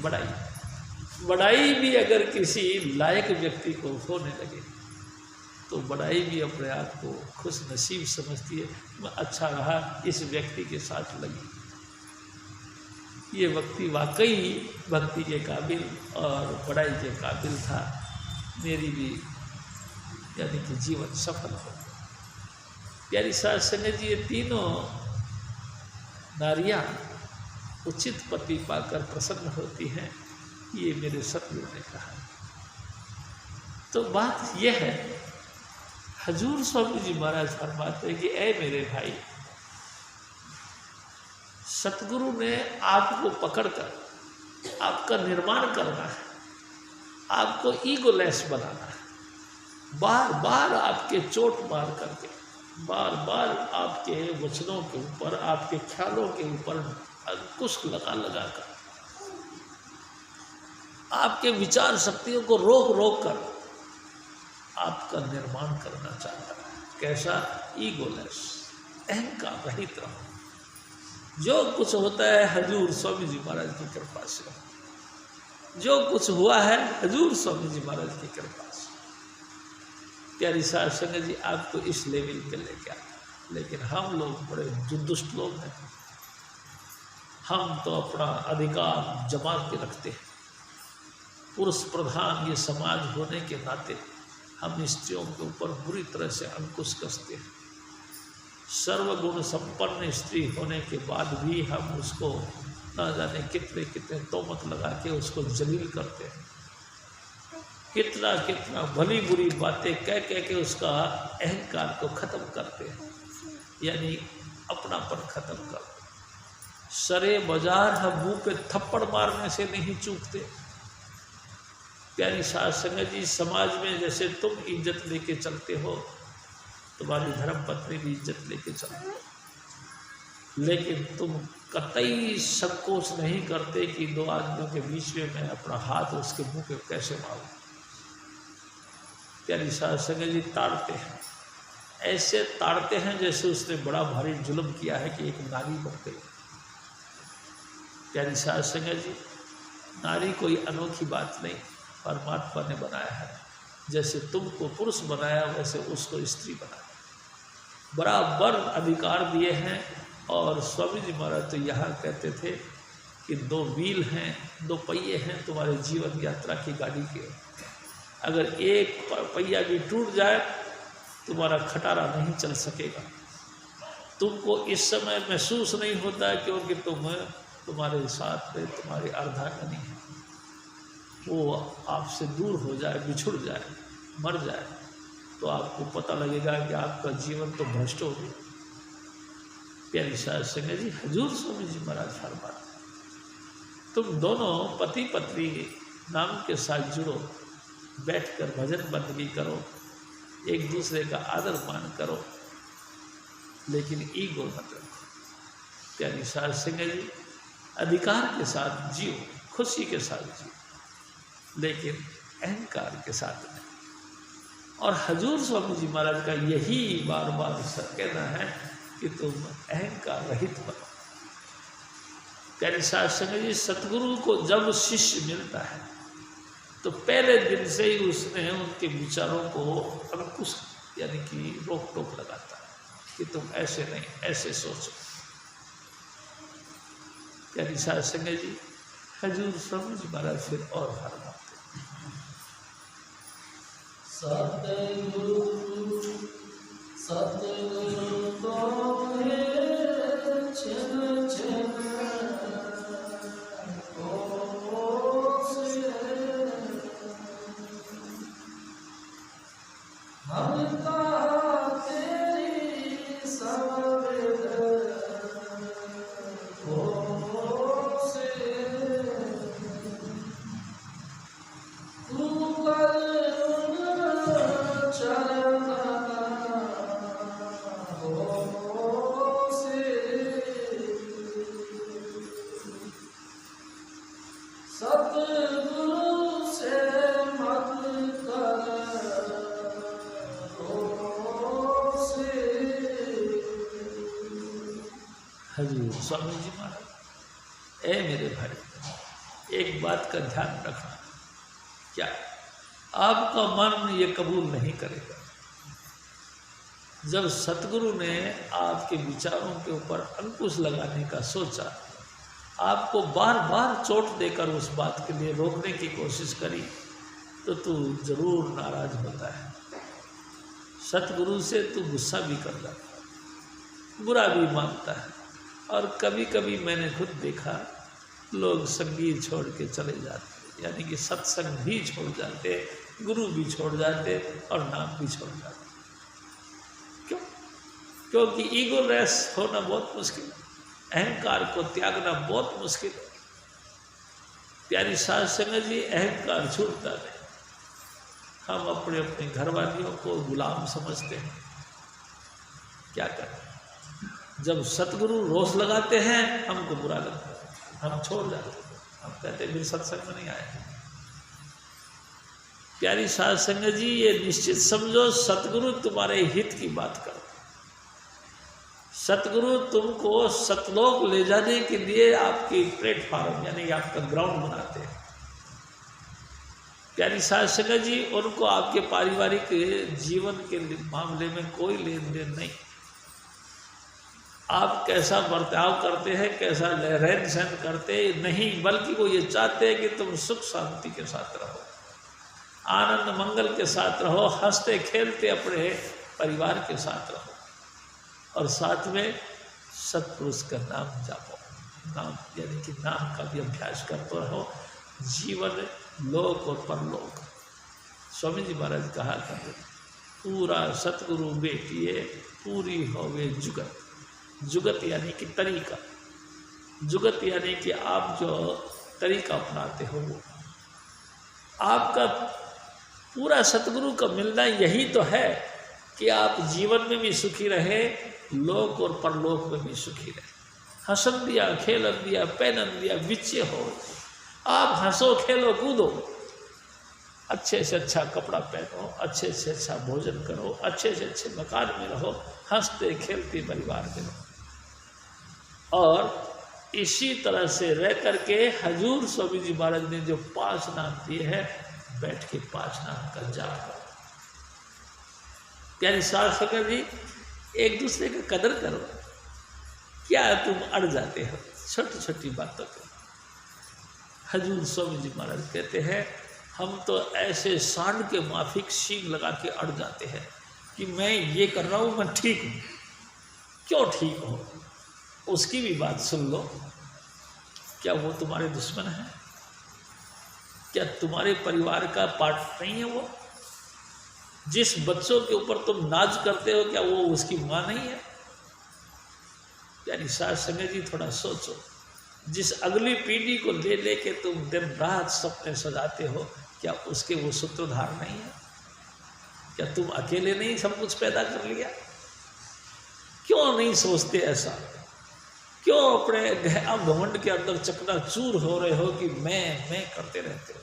बड़ाई भी अगर किसी लायक व्यक्ति को होने लगे तो बड़ाई भी अपने आप को खुश नसीब समझती है। मैं अच्छा रहा इस व्यक्ति के साथ लगी, ये व्यक्ति वाकई भक्ति के काबिल और बड़ाई के काबिल था, मेरी भी यानी कि जीवन सफल हो। प्यारी साध संगत जी, ये तीनों नारियां उचित पति पाकर प्रसन्न होती हैं, ये मेरे सतगुरु ने कहा। तो बात यह है, हजूर स्वामी जी महाराज फरमाते हैं कि ऐ मेरे भाई, सतगुरु ने आपको पकड़कर आपका निर्माण करना है, आपको ईगोलेस बनाना है, बार बार आपके चोट मार करके, बार बार आपके वचनों के ऊपर, आपके ख्यालों के ऊपर अंकुश लगा लगा कर, आपके विचार शक्तियों को रोक रोक कर आपका निर्माण करना चाहता है। कैसा? ईगोलेस, अहंकार रहित रहो। जो कुछ होता है हजूर स्वामी जी महाराज की कृपा से, जो कुछ हुआ है हजूर स्वामी जी महाराज की कृपा से। प्यारी साध संगत जी, आपको इस लेवल पे लेके आता, लेकिन हम लोग बड़े दुष्ट लोग हैं। हम तो अपना अधिकार जमा के रखते हैं। पुरुष प्रधान ये समाज होने के नाते हम स्त्रियों के ऊपर बुरी तरह से अंकुश कसते हैं। सर्वगुण संपन्न स्त्री होने के बाद भी हम उसको न जाने कितने कितने तोमत लगा के उसको जलील करते हैं, कितना कितना भली बुरी बातें कह कह के उसका अहंकार को ख़त्म करते हैं, यानी अपनापन ख़त्म करते हैं। सरे बाजार हम मुँह पे थप्पड़ मारने से नहीं चूकते। प्यारी साध संगत जी, समाज में जैसे तुम इज्जत लेके चलते हो, तुम्हारी धर्म पत्नी भी इज्जत लेके चलती है, लेकिन तुम कतई संकोच नहीं करते कि दो आदमियों के बीच में मैं अपना हाथ उसके मुंह पे कैसे मारूं। प्यारी साध संगत जी, ताड़ते हैं, ऐसे ताड़ते हैं जैसे उसने बड़ा भारी जुल्म किया है कि एक नारी बन गई। प्यारी साध संगत जी, नारी कोई अनोखी बात नहीं, परमात्मा ने बनाया है। जैसे तुमको पुरुष बनाया वैसे उसको स्त्री बनाया, बराबर अधिकार दिए हैं। और स्वामी जी महाराज तो यहाँ कहते थे कि दो व्हील हैं, दो पहिए हैं तुम्हारे जीवन यात्रा की गाड़ी के, अगर एक पहिया भी टूट जाए तुम्हारा खटारा नहीं चल सकेगा। तुमको इस समय महसूस नहीं होता क्योंकि तुम्हारे साथ में तुम्हारी अर्धांगिनी है, वो आपसे दूर हो जाए, बिछुड़ जाए, मर जाए, तो आपको पता लगेगा कि आपका जीवन तो भ्रष्ट हो गया। प्यारी साध संगत जी, हजूर स्वामी जी महाराज फरमाते तुम दोनों पति पत्नी नाम के साथ जुड़ो, बैठकर भजन बंदगी करो, एक दूसरे का आदर मान करो, लेकिन ईगो मत रखो। प्यारी साध संगत जी, अधिकार के साथ जियो, खुशी के साथ जियो, लेकिन अहंकार के साथ नहीं। और हजूर स्वामी जी महाराज का यही बार बार कहना है कि तुम अहंकार रहित बनो। प्यारे साध संगत जी, सतगुरु को जब शिष्य मिलता है तो पहले दिन से ही उसने उनके विचारों को अंकुश यानी कि रोक टोक लगाता है कि तुम ऐसे नहीं, ऐसे सोचो। प्यारी साध संगत जी, हजूर स्वामी जी महाराज फिर और फरमाते
सतगुरु तो है छिन छिन
हजूर स्वामी जी महाराज, ए मेरे भाई, एक बात का ध्यान रखना, क्या आपका मन ये कबूल नहीं करेगा। जब सतगुरु ने आपके विचारों के ऊपर अंकुश लगाने का सोचा, आपको बार बार चोट देकर उस बात के लिए रोकने की कोशिश करी, तो तू जरूर नाराज होता है। सतगुरु से तू गुस्सा भी कर जाता है, बुरा भी मानता है, और कभी कभी मैंने खुद देखा लोग संगीत छोड़ के चले जाते, यानी कि सत्संग भी छोड़ जाते, गुरु भी छोड़ जाते और नाम भी छोड़ जाते। क्यों? क्योंकि ईगो लेस होना बहुत मुश्किल है, अहंकार को त्यागना बहुत मुश्किल है। प्यारी साध संगत जी, अहंकार छूटता नहीं। हम अपने अपने घरवालियों को गुलाम समझते हैं, क्या करें? जब सतगुरु रोष लगाते हैं हमको बुरा लगता है, हम छोड़ जाते हैं, हम कहते हैं फिर सत्संग में नहीं आए। प्यारी साध संगत जी, ये निश्चित समझो सतगुरु तुम्हारे हित की बात करते, सतगुरु तुमको सतलोक ले जाने के लिए आपकी प्लेटफॉर्म यानी आपका ग्राउंड बनाते हैं। प्यारी साध संगत जी, उनको आपके पारिवारिक जीवन के मामले में कोई लेन देन नहीं। आप कैसा बर्ताव करते हैं, कैसा रहन सहन करते नहीं, बल्कि वो ये चाहते हैं कि तुम सुख शांति के साथ रहो, आनंद मंगल के साथ रहो, हंसते खेलते अपने परिवार के साथ रहो, और साथ में सत्पुरुष का नाम जापो, नाम यानी कि नाम का भी अभ्यास करते रहो। जीवन लोक और परलोक, स्वामी जी महाराज कहा करते, पूरा सतगुरु बेटिए पूरी होवे जुगत। जुगत यानी कि तरीका, जुगत यानी कि आप जो तरीका अपनाते हो वो आपका पूरा सतगुरु का मिलना यही तो है कि आप जीवन में भी सुखी रहे, लोक और परलोक में भी सुखी रहे। हसन दिया, खेलन दिया, पहनन दिया, बिच्चे हो, आप हंसो खेलो कूदो, अच्छे से अच्छा कपड़ा पहनो, अच्छे से अच्छा भोजन करो, अच्छे से अच्छे मकान में रहो, हंसते खेलते परिवार में रहो। और इसी तरह से रह करके हजूर स्वामी जी महाराज ने जो 5 नाम दिए हैं, बैठ के 5 नाम का जाप करो। प्यारी साध संगत जी, एक दूसरे का कदर करो। क्या तुम अड़ जाते हो छोटी छोटी बातों पर? हजूर स्वामी जी महाराज कहते हैं, हम तो ऐसे सांड के माफिक सींग लगा के अड़ जाते हैं कि मैं ये कर रहा हूँ, मैं ठीक हूँ। क्यों ठीक हो? उसकी भी बात सुन लो। क्या वो तुम्हारे दुश्मन है? क्या तुम्हारे परिवार का पार्ट नहीं है वो? जिस बच्चों के ऊपर तुम नाज करते हो, क्या वो उसकी माँ नहीं है? यानी साथ संगत जी थोड़ा सोचो, जिस अगली पीढ़ी को ले लेके तुम दिन रात सपने सजाते हो, क्या उसके वो सूत्रधार नहीं है? क्या तुम अकेले नहीं सब कुछ पैदा कर लिया? क्यों नहीं सोचते ऐसा? क्यों अपने घमंड के अंदर चकनाचूर हो रहे हो कि मैं करते रहते हो?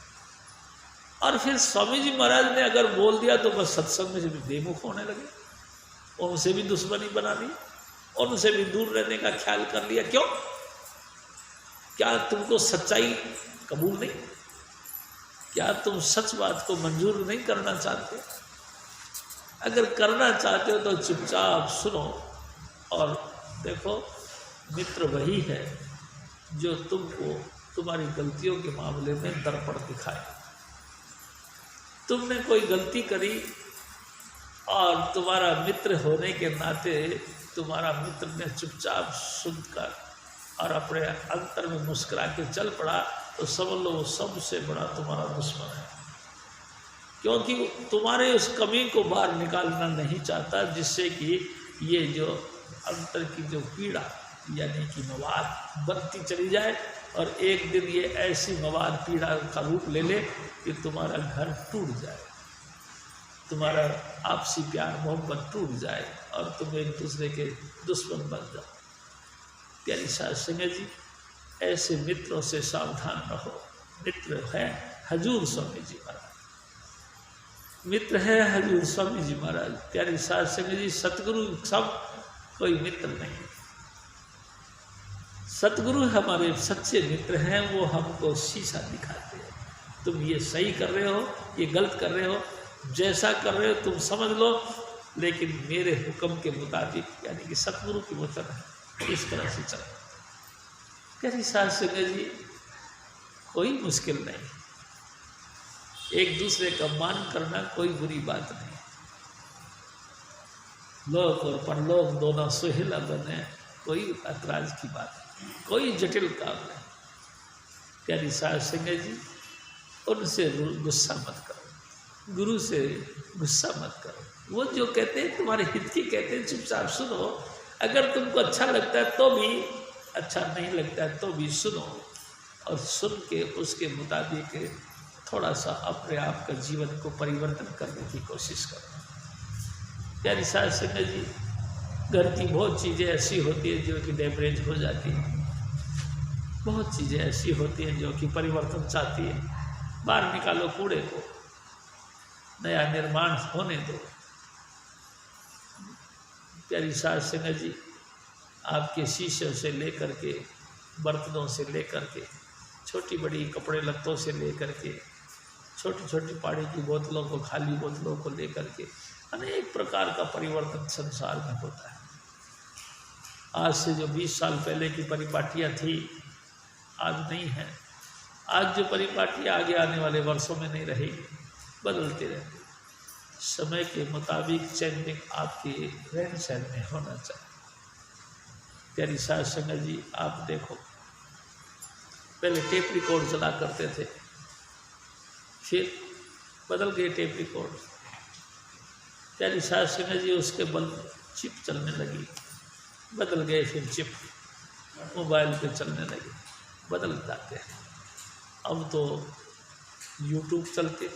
और फिर स्वामी जी महाराज ने अगर बोल दिया तो बस सत्संग में से भी बेमुख होने लगे, उनसे भी दुश्मनी बना ली, उनसे भी दूर रहने का ख्याल कर लिया। क्यों? क्या तुमको सच्चाई कबूल नहीं? क्या तुम सच बात को मंजूर नहीं करना चाहते? अगर करना चाहते हो तो चुपचाप सुनो और देखो, मित्र वही है जो तुमको तुम्हारी गलतियों के मामले में दर्पण दिखाए। तुमने कोई गलती करी और तुम्हारा मित्र होने के नाते तुम्हारा मित्र ने चुपचाप सुनकर और अपने अंतर में मुस्कुरा के चल पड़ा, तो समझ लो वो सबसे बड़ा तुम्हारा दुश्मन है, क्योंकि तुम्हारे उस कमी को बाहर निकालना नहीं चाहता, जिससे कि ये जो अंतर की जो पीड़ा यानी कि मवाद बढ़ती चली जाए और एक दिन ये ऐसी मवाद पीड़ा का रूप ले ले कि तुम्हारा घर टूट जाए, तुम्हारा आपसी प्यार मोहब्बत टूट जाए और तुम एक दूसरे के दुश्मन बन जाओ। प्यारी साध संगत जी, ऐसे मित्रों से सावधान रहो। मित्र है हजूर स्वामी जी महाराज, मित्र है हजूर स्वामी जी महाराज। प्यारी साध संगत जी, सतगुरु सब कोई मित्र नहीं, सतगुरु हमारे सच्चे मित्र हैं। वो हमको शीशा दिखाते हैं, तुम ये सही कर रहे हो, ये गलत कर रहे हो, जैसा कर रहे हो तुम समझ लो, लेकिन मेरे हुक्म के मुताबिक यानी कि सतगुरु की वचन है, इस तरह से चलो। प्यारी साध संगत जी, कोई मुश्किल नहीं, एक दूसरे का मान करना कोई बुरी बात नहीं। लोक और परलोक दोनों सुहेला बने, कोई ऐतराज की बात नहीं, कोई जटिल काम नहीं। प्यारी साध संगत जी, उनसे गुस्सा मत करो, गुरु से गुस्सा मत करो। वो जो कहते हैं तुम्हारे हित की कहते हैं, चुपचाप सुनो। अगर तुमको अच्छा लगता है तो भी, अच्छा नहीं लगता है तो भी सुनो, और सुन के उसके मुताबिक थोड़ा सा अपने आप का जीवन को परिवर्तन करने की कोशिश करो। प्यारी साध संगत जी, घर की बहुत चीज़ें ऐसी होती हैं जो कि डैमेज हो जाती हैं, बहुत चीज़ें ऐसी होती हैं जो कि परिवर्तन चाहती है। बाहर निकालो कूड़े को, नया निर्माण होने दो। प्यारी साध संगत जी, आपके शीशों से लेकर के, बर्तनों से लेकर के, छोटी बड़ी कपड़े लत्तों से लेकर के, छोटी छोटी पानी की बोतलों को, खाली बोतलों को लेकर के अनेक प्रकार का परिवर्तन संसार में होता है। आज से जो 20 साल पहले की परिपाटियाँ थी, आज नहीं है। आज जो परिपाटियाँ आगे आने वाले वर्षों में नहीं रहेगी, बदलते रहते। समय के मुताबिक चेंजिंग आपके रहन सहन में होना चाहिए। प्यारी साध संगत जी, आप देखो, पहले टेप रिकॉर्ड चला करते थे, फिर बदल गए टेप रिकॉर्ड। प्यारी साध संगत जी, उसके बल चिप चलने लगी, बदल गए, फिर चिप मोबाइल पे चलने लगे, बदल जाते हैं। अब तो यूट्यूब चलते,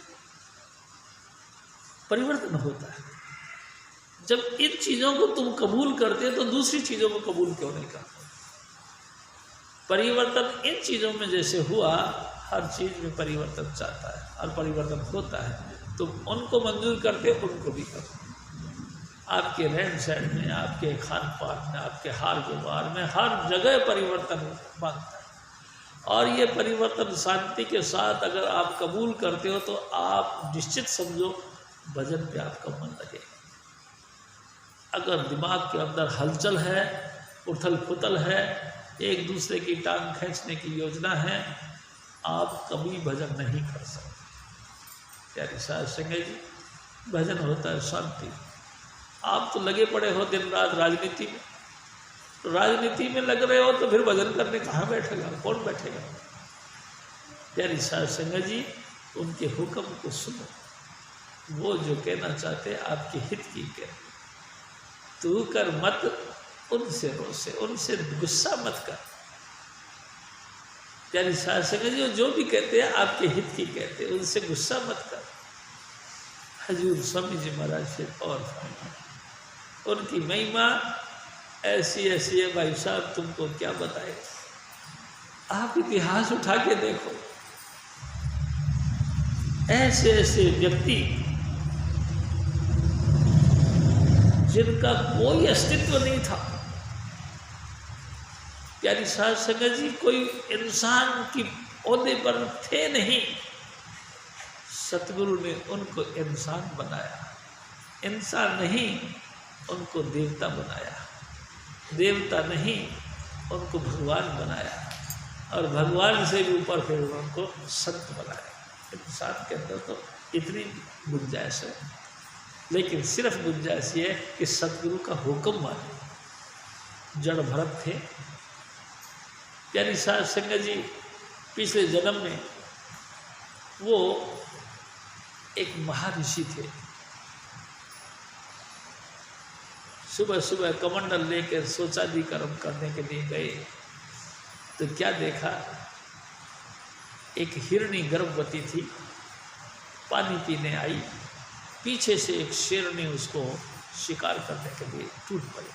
परिवर्तन होता है। जब इन चीज़ों को तुम कबूल करते हो तो दूसरी चीज़ों को कबूल क्यों नहीं करते? परिवर्तन इन चीज़ों में जैसे हुआ, हर चीज़ में परिवर्तन चाहता है और परिवर्तन होता है, तो उनको मंजूर करते उनको भी करो। आपके रहन सहन में, आपके खान पान में, आपके हार व्यवहार में, हर जगह परिवर्तन मांगता है। और ये परिवर्तन शांति के साथ अगर आप कबूल करते हो तो आप निश्चित समझो भजन पे आपका मन लगेगा। अगर दिमाग के अंदर हलचल है, उथल पुथल है, एक दूसरे की टांग खींचने की योजना है, आप कभी भजन नहीं कर सकते। प्यारी साध संगत जी, भजन होता है शांति। आप तो लगे पड़े हो दिन रात राजनीति में, तो राजनीति में लग रहे हो तो फिर भजन करने कहाँ बैठेगा, कौन बैठेगा? प्यारी साध संगत जी, उनके हुक्म को सुनो। वो जो कहना चाहते आपके हित की कहते, तू कर मत उनसे रोसे, उनसे गुस्सा मत कर। प्यारी सास संगत जी जो भी कहते हैं आपके हित की कहते हैं, उनसे गुस्सा मत कर। हजूर स्वामी जी महाराज फिर और फरमाए, उनकी महिमा ऐसी ऐसी है भाई साहब, तुमको क्या बताए। आप इतिहास उठा के देखो, ऐसे ऐसे व्यक्ति जिनका कोई अस्तित्व नहीं था। प्यारी साध संगत जी कोई इंसान की ओहदे पर थे नहीं, सतगुरु ने उनको इंसान बनाया। इंसान नहीं, उनको देवता बनाया। देवता नहीं, उनको भगवान बनाया। और भगवान से भी ऊपर फिर उनको संत बनाया। इंसान के अंदर तो इतनी गुंजाइश है, लेकिन सिर्फ गुंजाइश ये है कि सतगुरु का हुक्म माने। जड़ भरत थे प्यारी साध संगत जी, पिछले जन्म में वो एक महर्षि थे। सुबह सुबह कमंडल लेकर शौचादि कर्म करने के लिए गए तो क्या देखा, एक हिरणी गर्भवती थी, पानी पीने आई, पीछे से एक शेरनी उसको शिकार करने के लिए टूट पड़ी।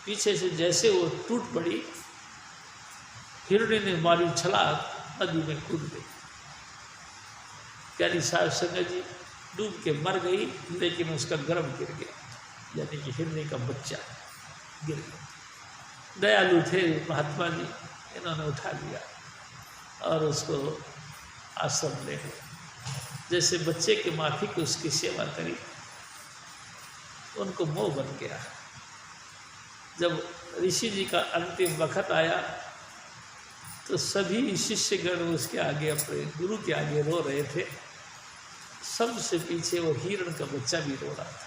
पीछे से जैसे वो टूट पड़ी, हिरणी ने मारी छलांग, नदी में कूद गई। प्यारी साध संगत जी डूब के मर गई, लेकिन उसका गर्भ गिर गया, यानी कि हिरणी का बच्चा गिर गया। दयालु थे महात्मा जी, इन्होंने उठा लिया और उसको आश्रम ले गए। जैसे बच्चे के माफिक उसकी सेवा करी, उनको मोह बन गया। जब ऋषि जी का अंतिम वक्त आया तो सभी शिष्यगण उसके आगे, अपने गुरु के आगे रो रहे थे। सबसे पीछे वो हिरण का बच्चा भी रो रहा था।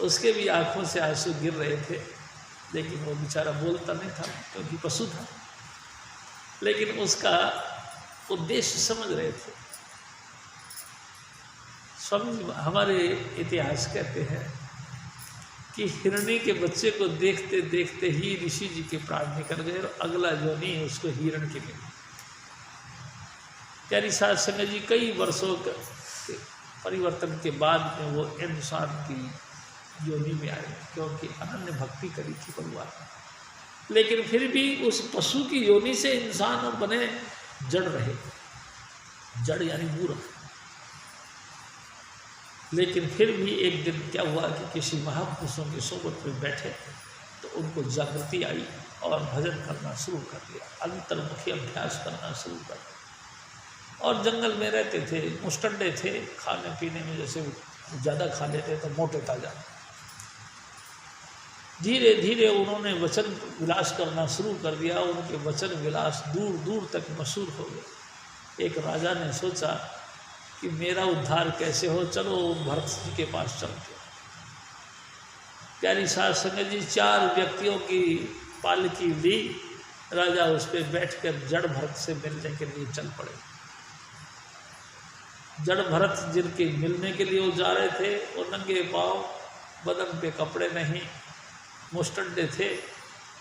उसके भी आंखों से आंसू गिर रहे थे, लेकिन वो बेचारा बोलता नहीं था क्योंकि पशु था। लेकिन उसका उद्देश्य समझ रहे थे। स्वामी जी हमारे इतिहास कहते हैं कि हिरणी के बच्चे को देखते देखते ही ऋषि जी के प्राण निकल गए और अगला योनि उसको हिरण की मिली। प्यारी साध संगत जी कई वर्षों के परिवर्तन के बाद में वो इंसान की योनि में आए, क्योंकि अनन्य भक्ति करी थी भगवान। लेकिन फिर भी उस पशु की योनि से इंसान बने, जड़ रहे। जड़ यानी मूर्ख। लेकिन फिर भी एक दिन क्या हुआ कि किसी महापुरुषों की सोबत में बैठे तो उनको जागृति आई और भजन करना शुरू कर दिया, अंतर्मुखी अभ्यास करना शुरू कर दिया। और जंगल में रहते थे, मुस्टंडे थे, खाने पीने में जैसे ज़्यादा खा लेते तो मोटे ताजा। धीरे धीरे उन्होंने वचन विलास करना शुरू कर दिया। उनके वचन विलास दूर दूर तक मशहूर हो गए। एक राजा ने सोचा कि मेरा उद्धार कैसे हो, चलो भरत जी के पास चलते। प्यारी साध संगत जी 4 व्यक्तियों की पालकी ली, राजा उस पर बैठकर जड़ भरत से मिलने के लिए चल पड़े। जड़ भरत जिनके मिलने के लिए वो जा रहे थे, वो नंगे पाँव, बदन पे कपड़े नहीं, मुस्टंडे थे।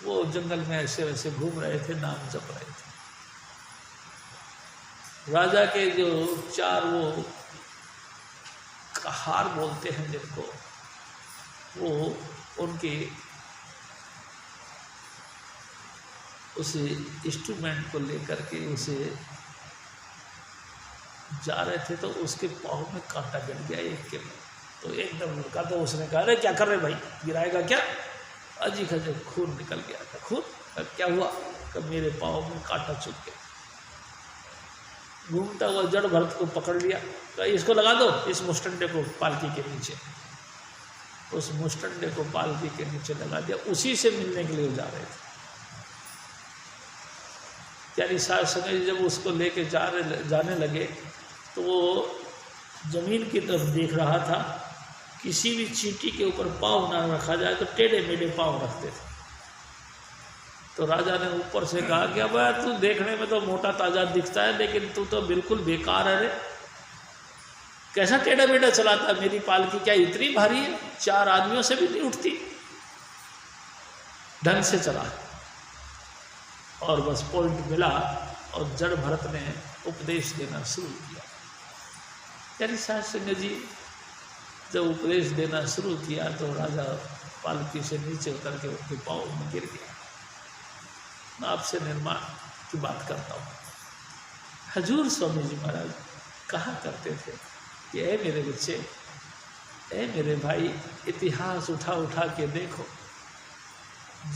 वो जंगल में ऐसे वैसे घूम रहे थे, नाम जप रहे थे। राजा के जो 4 वो कहार बोलते हैं जिनको, वो उनके उस इंस्ट्रूमेंट को लेकर के उसे जा रहे थे तो उसके पाँव में कांटा गिर गया एक के। तो एकदम रुका तो उसने कहा, अरे क्या कर रहे भाई, गिराएगा क्या? अजी खजे खून निकल गया था। खून? क्या हुआ? कि मेरे पाँव में कांटा चुभ गया। घूमता हुआ जड़ भरत को पकड़ लिया, तो इसको लगा दो, इस मुस्टंडे को पालकी के नीचे। उस मुस्टंडे को पालकी के नीचे लगा दिया। उसी से मिलने के लिए जा रहे थे। प्यारी साध संगत जब उसको लेके जाने लगे तो वो जमीन की तरफ देख रहा था। किसी भी चींटी के ऊपर पाँव ना रखा जाए तो टेढ़े मेढ़े पाँव रखते थे। तो राजा ने ऊपर से कहा कि अब तू देखने में तो मोटा ताजा दिखता है, लेकिन तू तो बिल्कुल बेकार है रे। कैसा टेढ़ा बेढ़ा चलाता, मेरी पालकी क्या इतनी भारी है, 4 आदमियों से भी नहीं उठती, ढंग से चला। और बस पॉइंट मिला और जड़ भरत ने उपदेश देना शुरू किया। यानी साध संगत जी जब उपदेश देना शुरू किया तो राजा पालकी से नीचे उतर के उनके पाँव में गिर गया। मैं आपसे निर्माण की बात करता हूँ। हजूर स्वामी जी महाराज कहा करते थे कि ऐ मेरे बच्चे, ऐ मेरे भाई, इतिहास उठा उठा के देखो,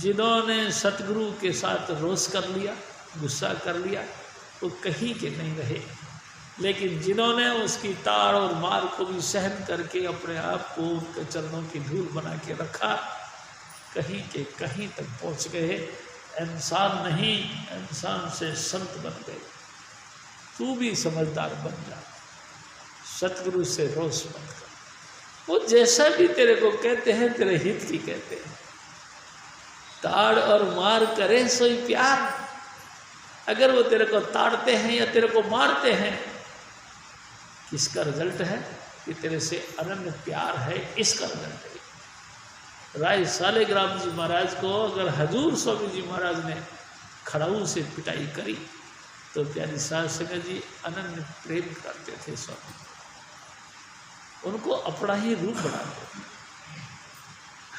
जिन्होंने सतगुरु के साथ रोष कर लिया, गुस्सा कर लिया, वो कहीं के नहीं रहे, लेकिन जिन्होंने उसकी ताड़ और मार को भी सहन करके अपने आप को उनके चरणों की धूल बना के रखा, कहीं के कहीं तक पहुंच गए। इंसान नहीं, इंसान से संत बन गए। तू भी समझदार बन जा, सतगुरु से रोष मत कर। वो जैसा भी तेरे को कहते हैं तेरे हित की कहते हैं। ताड़ और मार करे सोई प्यार। अगर वो तेरे को ताड़ते हैं या तेरे को मारते हैं, किसका रिजल्ट है कि तेरे से अनन्य प्यार है, इसका रिजल्ट है। राय सालेग्राम जी महाराज को अगर हजूर स्वामी जी महाराज ने खड़ाऊ से पिटाई करी तो प्यारी साध संगत जी अनन्य प्रेम करते थे स्वामी, उनको अपना ही रूप बनाते।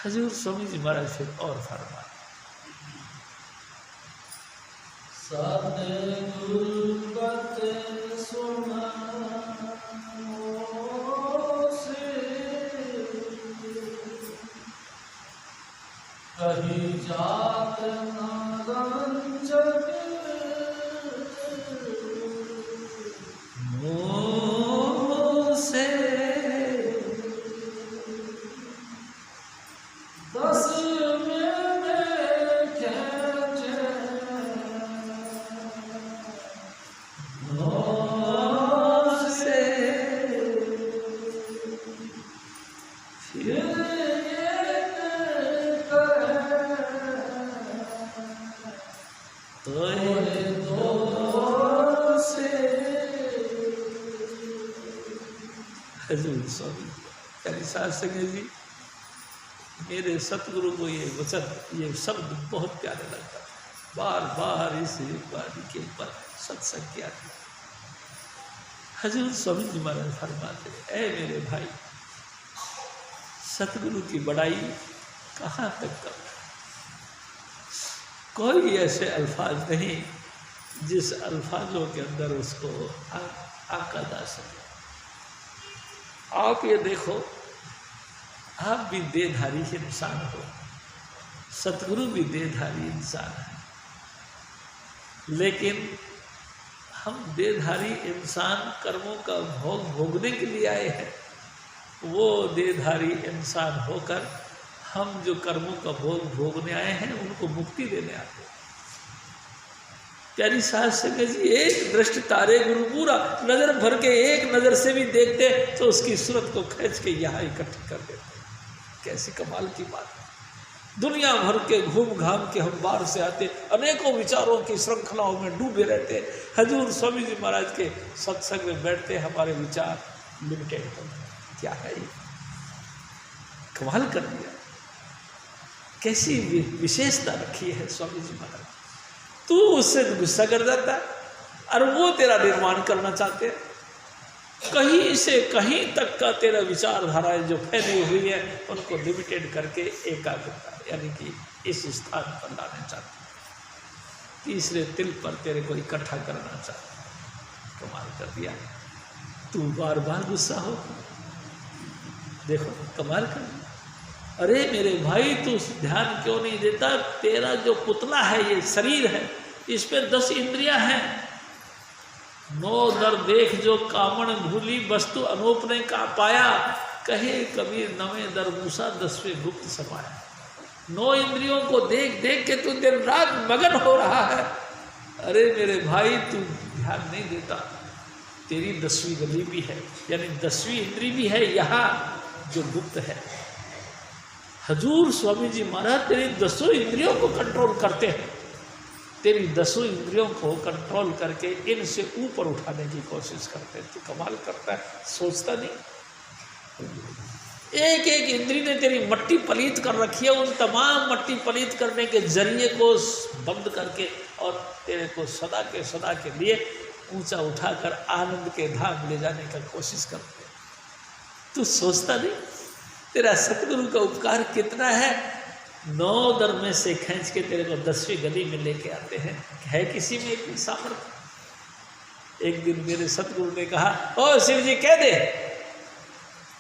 हजूर स्वामी जी महाराज फिर और फरमा,
कहीं जात नारंजक
मोह से
10 में देखे मोह से फिर
हजूर स्वामी प्यारी साध संगत जी, मेरे सतगुरु को ये वचन, ये शब्द बहुत प्यारे लगता है। बार बार इस वाणी के ऊपर सत्संग किया गया। हजूर स्वामी जी महाराज फरमाते, ऐ मेरे भाई, सतगुरु की बड़ाई कहाँ तक कर, कोई ऐसे अल्फाज नहीं जिस अल्फाजों के अंदर उसको आका जा सके। आप ये देखो, आप भी देहधारी इंसान हो, सतगुरु भी देहधारी इंसान है, लेकिन हम देहधारी इंसान कर्मों का भोग भोगने के लिए आए हैं। वो देहधारी इंसान होकर हम जो कर्मों का भोग भोगने आए हैं उनको मुक्ति देने आते हैं। प्यारी साध संगत जी, एक दृष्टि तारे गुरु पूरा, नजर भर के एक नजर से भी देखते तो उसकी सूरत को खींच के यहाँ इकट्ठी कर देते। कैसी कमाल की बात है। दुनिया भर के घूम घाम के हम बाहर से आते, अनेकों विचारों की श्रृंखलाओं में डूबे रहते, हजूर स्वामी जी महाराज के सत्संग में बैठते, हमारे विचार लिमिटेड होते। क्या है ये, कमाल कर दिया। कैसी विशेषता रखी है स्वामी जी महाराज। तू उससे गुस्सा कर जाता है और वो तेरा निर्माण करना चाहते हैं। कहीं से कहीं तक का तेरा विचारधाराएं जो फैली हुई है उनको लिमिटेड करके एकाग्रता यानी कि इस स्थान पर लाना चाहते हैं, तीसरे तिल पर तेरे को इकट्ठा करना चाहते हैं। कमाल कर दिया। तू बार बार गुस्सा हो, देखो कमाल कर दिया। अरे मेरे भाई, तू ध्यान क्यों नहीं देता? तेरा जो पुतला है, ये शरीर है, इस पे 10 इंद्रियां हैं। 9 दर देख जो कामण भूली, वस्तु अनूप ने का पाया, कहे कबीर 9वें दर मूसा 10वें गुप्त समाया। 9 इंद्रियों को देख देख के तू दिन रात मगन हो रहा है। अरे मेरे भाई, तू ध्यान नहीं देता। तेरी 10वीं गली भी है, यानी 10वीं इंद्री भी है यहाँ जो गुप्त है। हजूर स्वामी जी महाराज तेरी 10 इंद्रियों को कंट्रोल करते हैं। तेरी 10 इंद्रियों को कंट्रोल करके इनसे ऊपर उठाने की कोशिश करते हैं। तू कमाल करता है, सोचता नहीं। एक एक इंद्री ने तेरी मट्टी पलीत कर रखी है, उन तमाम मट्टी पलीत करने के जरिए को बंद करके और तेरे को सदा के लिए ऊंचा उठाकर आनंद के धाम ले जाने का कोशिश करते हैं। तू सोचता नहीं तेरा सतगुरु का उपकार कितना है। 9 दर में से खींच के तेरे को 10वीं गली में लेके आते हैं। है किसी में इतनी सामर्थ्य। एक दिन मेरे सतगुरु ने कहा, ओ शिव जी कह दे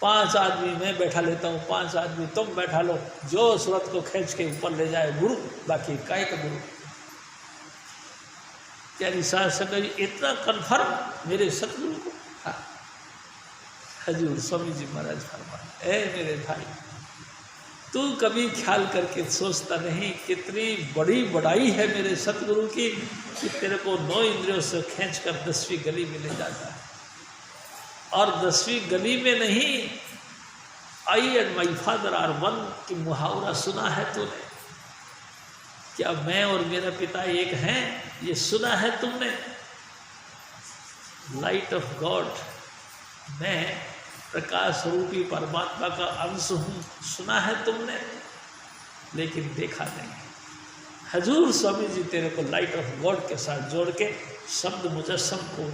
5 आदमी मैं बैठा लेता हूँ, 5 आदमी तुम बैठा लो, जो सूरत को खींच के ऊपर ले जाए गुरु, बाकी काय का गुरु। प्यारी साध संगत जी, इतना कन्फर्म मेरे सतगुरु को। हाँ, हजूर स्वामी जी महाराज फरमाए, ए मेरे भाई, तू कभी ख्याल करके सोचता नहीं कितनी बड़ी बड़ाई है मेरे सतगुरु की कि तेरे को 9 इंद्रियों से खींचकर 10वीं गली में ले जाता है। और 10वीं गली में नहीं, I and my father are one की मुहावरा सुना है तूने? क्या मैं और मेरा पिता एक हैं, ये सुना है तुमने? लाइट ऑफ गॉड, मैं प्रकाश रूपी परमात्मा का अंश हूँ, सुना है तुमने? लेकिन देखा नहीं। हजूर स्वामी जी तेरे को लाइट ऑफ गॉड के साथ जोड़ के शब्द मुजस्सम को,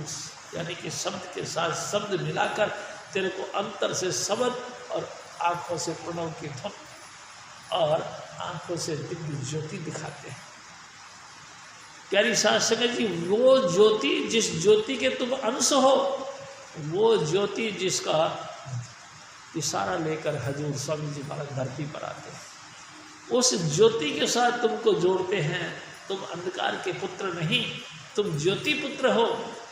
यानी कि शब्द के साथ शब्द मिलाकर तेरे को अंतर से शब्द और आँखों से प्रणव की धुन और आँखों से दिव्य ज्योति दिखाते हैं। प्यारी साध संगत जी, वो ज्योति जिस ज्योति के तुम अंश हो, वो ज्योति जिसका इशारा लेकर हजूर स्वामी जी महाराज धरती पर आते हैं, उस ज्योति के साथ तुमको जोड़ते हैं। तुम अंधकार के पुत्र नहीं, तुम ज्योति पुत्र हो,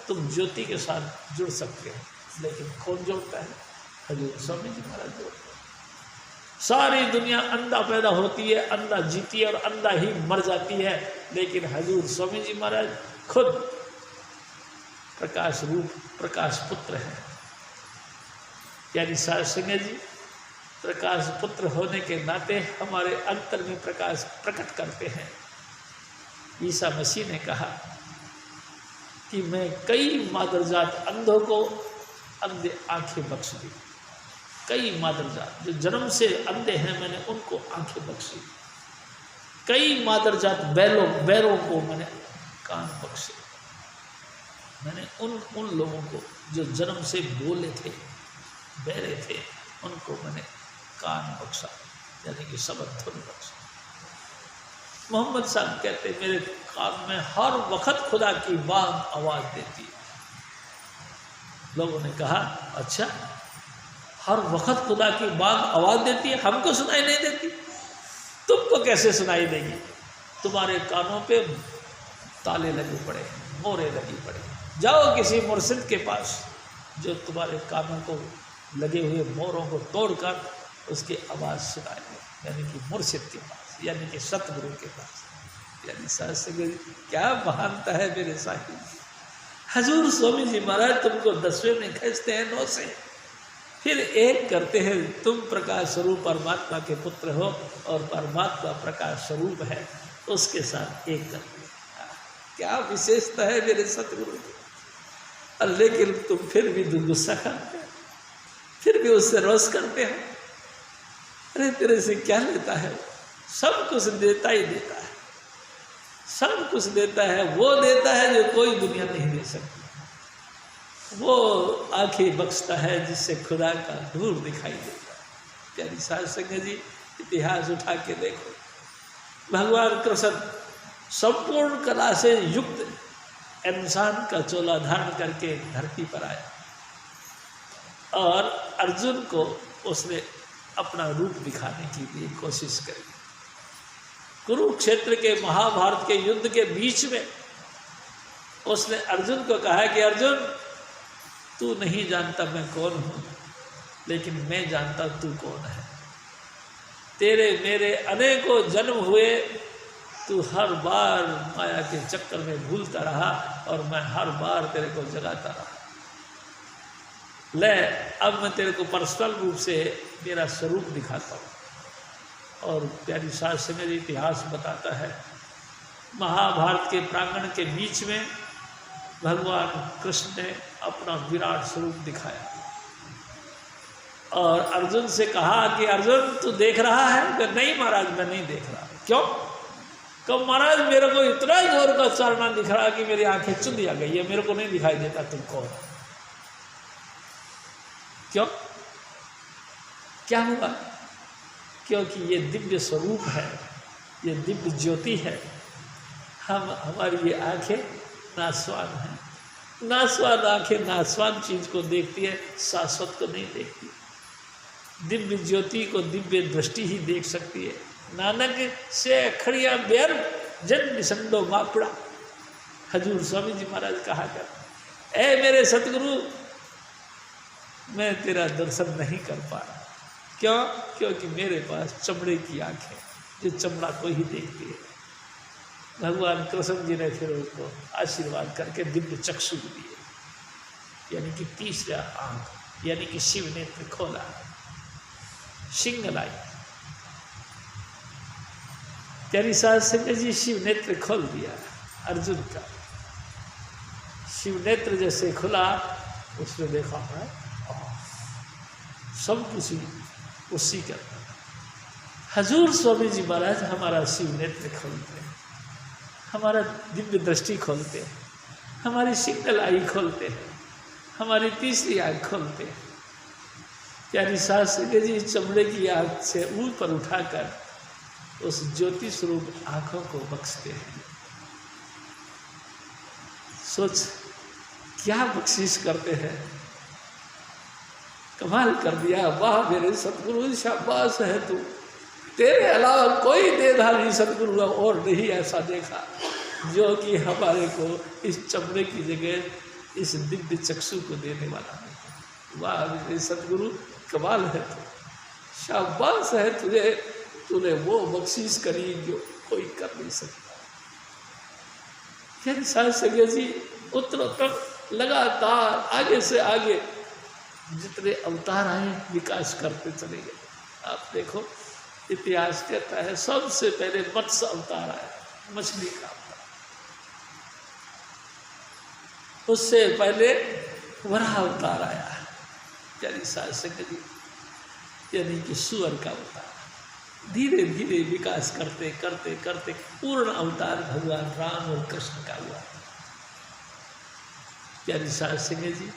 तुम ज्योति के साथ जुड़ सकते हो। लेकिन कौन जोड़ता है? हजूर स्वामी जी महाराज जोड़ते हैं। सारी दुनिया अंधा पैदा होती है, अंधा जीती है और अंधा ही मर जाती है, लेकिन हजूर स्वामी जी महाराज खुद प्रकाश रूप प्रकाश पुत्र है। यानी साध संगत जी, प्रकाश पुत्र होने के नाते हमारे अंतर में प्रकाश प्रकट करते हैं। ईसा मसीह ने कहा कि मैं कई मादरजात अंधों को अंधे आंखें बख्श दी। कई मादरजात जो जन्म से अंधे हैं, मैंने उनको आंखें बख्शी। कई मादरजात बैरों को मैंने कान बख्शे। मैंने उन लोगों को जो जन्म से बोले थे, बहरे थे, उनको मैंने कान बख्शा, यानी कि शब्द धुन बख्शा। मोहम्मद साहब कहते मेरे कान में हर वक्त खुदा की बात आवाज़ देती है। लोगों ने कहा, अच्छा हर वक्त खुदा की बात आवाज़ देती है, हमको सुनाई नहीं देती? तुमको कैसे सुनाई देगी? तुम्हारे कानों पे ताले लगे पड़े, मोहरे लगी पड़े। जाओ किसी मुर्शिद के पास जो तुम्हारे कानों को लगे हुए मोहरों को तोड़कर उसकी आवाज़ सुनाए, यानी कि मुर्शिद के पास, यानी कि सतगुरु के पास। यानी साध संगत क्या महानता है मेरे साहिब। हजूर स्वामी जी महाराज तुमको 10वें में खींचते हैं 9 से, फिर एक करते हैं। तुम प्रकाश स्वरूप परमात्मा के पुत्र हो और परमात्मा प्रकाश स्वरूप है, उसके साथ एक करते हैं। क्या विशेषता है मेरे सतगुरु की। लेकिन तुम फिर भी गुस्सा करते हो, फिर भी उससे रोष करते हो। अरे तेरे से क्या लेता है? सब कुछ देता ही देता है, सब कुछ देता है। वो देता है जो कोई दुनिया नहीं दे सकती। वो आंखें बख्शता है जिससे खुदा का नूर दिखाई देता है। प्यारी साध संगत जी, इतिहास उठा के देखो, भगवान कृष्ण संपूर्ण कला से युक्त इंसान का चोला धारण करके धरती पर आया और अर्जुन को उसने अपना रूप दिखाने के लिए कोशिश करी। कुरुक्षेत्र के महाभारत के युद्ध के बीच में उसने अर्जुन को कहा कि अर्जुन, तू नहीं जानता मैं कौन हूँ, लेकिन मैं जानता तू कौन है। तेरे मेरे अनेकों जन्म हुए, तू हर बार माया के चक्कर में भूलता रहा और मैं हर बार तेरे को जगाता रहा। ले अब मैं तेरे को पर्सनल रूप से मेरा स्वरूप दिखाता हूँ। और प्यारी साध संगत इतिहास बताता है महाभारत के प्रांगण के बीच में भगवान कृष्ण ने अपना विराट स्वरूप दिखाया और अर्जुन से कहा कि अर्जुन तू देख रहा है? कि नहीं महाराज मैं नहीं देख रहा। क्यों? कब महाराज मेरे को इतना जोर का चालना दिख रहा कि मेरी आंखें चुंदी आ गई है, मेरे को नहीं दिखाई देता तुम कौन। क्यों? क्या हुआ? क्योंकि ये दिव्य स्वरूप है, ये दिव्य ज्योति है। हमारी ये आंखें नासवान हैं। नासवान आंखें नासवान चीज को देखती है, शाश्वत को नहीं देखती। दिव्य ज्योति को दिव्य दृष्टि ही देख सकती है। नानक से खड़िया बेर जन निसंडो मापड़ा, हजूर स्वामी जी महाराज कहा कर, ए मेरे सतगुरु मैं तेरा दर्शन नहीं कर पा रहा। क्यों? क्योंकि मेरे पास चमड़े की आंखें जो चमड़ा को ही देखती है। भगवान कृष्ण जी ने फिर उसको आशीर्वाद करके दिव्य चक्षु दिए, यानी कि तीसरा आंख, यानी कि शिव नेत्र खोला, सिंह लाई। प्यारी साध संगत जी शिव नेत्र खोल दिया अर्जुन का। शिव नेत्र जैसे खुला उसने देखा है सब कुछ उसी का। हजूर स्वामी जी महाराज हमारा शिव नेत्र खोलते हैं, हमारा दिव्य दृष्टि खोलते हैं, हमारी सिंगल आई खोलते हैं, हमारी तीसरी आँख खोलते हैं। प्यारी साध संगत जी चमड़े की आँख से ऊपर उठाकर उस ज्योति स्वरूप आँखों को बख्शते हैं। सोच क्या बख्शिश करते हैं, कमाल कर दिया। वाह मेरे सतगुरु, शाबाश है तू, तेरे अलावा कोई देधारी सतगुरु और नहीं ऐसा देखा जो कि हमारे को इस चमड़े की जगह इस दिव्य चक्षु को देने वाला है। वाह मेरे सतगुरु, कमाल है तू, शाबाश है तुझे, तूने वो बख्शीश करी जो कोई कर नहीं सकता। फिर साध संगत जी उत्तरोत्तर लगातार आगे से आगे जितने अवतार आए विकास करते चले गए। आप देखो इतिहास कहता है सबसे पहले मत्स्य अवतार आया, मछली का अवतार। उससे पहले वराह अवतार आया, प्यारी साध संगत जी, यानी कि सुअर का अवतार। धीरे धीरे विकास करते करते करते पूर्ण अवतार भगवान राम और कृष्ण का हुआ। प्यारी साध संगत जी,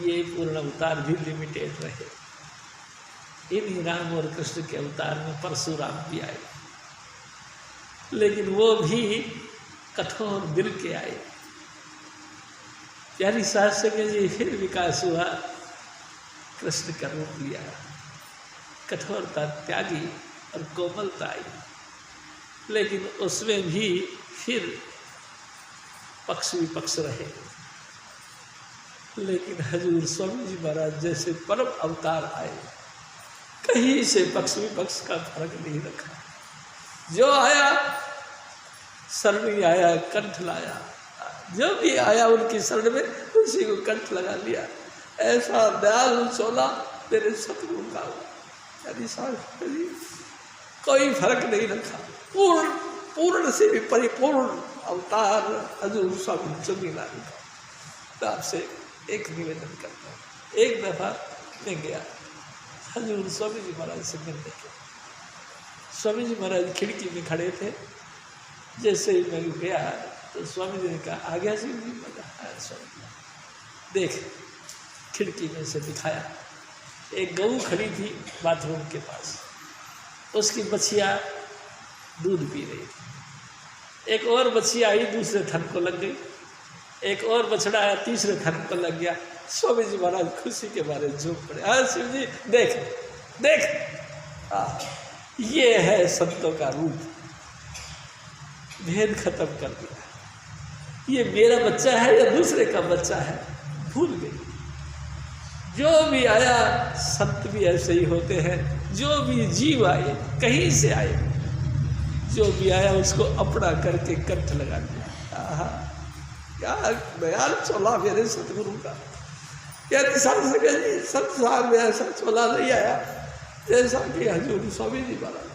ये पूर्ण अवतार भी लिमिटेड रहे। इन्हीं राम और कृष्ण के अवतार में परशुराम भी आए, लेकिन वो भी कठोर दिल के आए। प्यारी साध संगत जी, फिर विकास हुआ, कृष्ण का रूप लिया, कठोरता त्यागी और कोमलता आई। लेकिन उसमें भी फिर पक्ष विपक्ष रहे। लेकिन हजूर स्वामी जी महाराज जैसे परम अवतार आए, कहीं से पक्ष विपक्ष का फर्क नहीं रखा। जो आया शरण आया, कंठ लाया, जो भी आया उनकी शरण में उसी को कंठ लगा लिया। ऐसा दयालु चोला मेरे सतगुरु का हुआ। यानी कोई फर्क नहीं रखा, पूर्ण से भी परिपूर्ण अवतार हजूर स्वामी चंद्रलाल का। तो आपसे एक निवेदन करता हूँ। एक दफ़ा मैं गया हजूर स्वामी जी महाराज से मिलने के। स्वामी जी महाराज खिड़की में खड़े थे। जैसे ही मैं गया तो स्वामी जी ने कहा, आ गया शिव जी? मैं स्वामी जी देख, खिड़की में से दिखाया एक गऊ खड़ी थी बाथरूम के पास, उसकी बछिया दूध पी रही थी। एक और बछिया आई, दूसरे थन को लग गई। एक और बछड़ा आया, तीसरे थन को लग गया। स्वामी जी महाराज खुशी के मारे झूम पड़े। हाँ शिव जी देख देख, ये है संतों का रूप, भेद खत्म कर दिया। ये मेरा बच्चा है या दूसरे का बच्चा है भूल गई। जो भी आया, संत भी ऐसे ही होते हैं। जो भी जीव आए, कहीं से आए, जो भी आया उसको अपना करके कंठ लगा दिया। आहा, क्या दयाल चोला मेरे सतगुरु का। क्या संसार में ऐसा चोला नहीं आया जैसा कि हजूर स्वामी जी महाराज।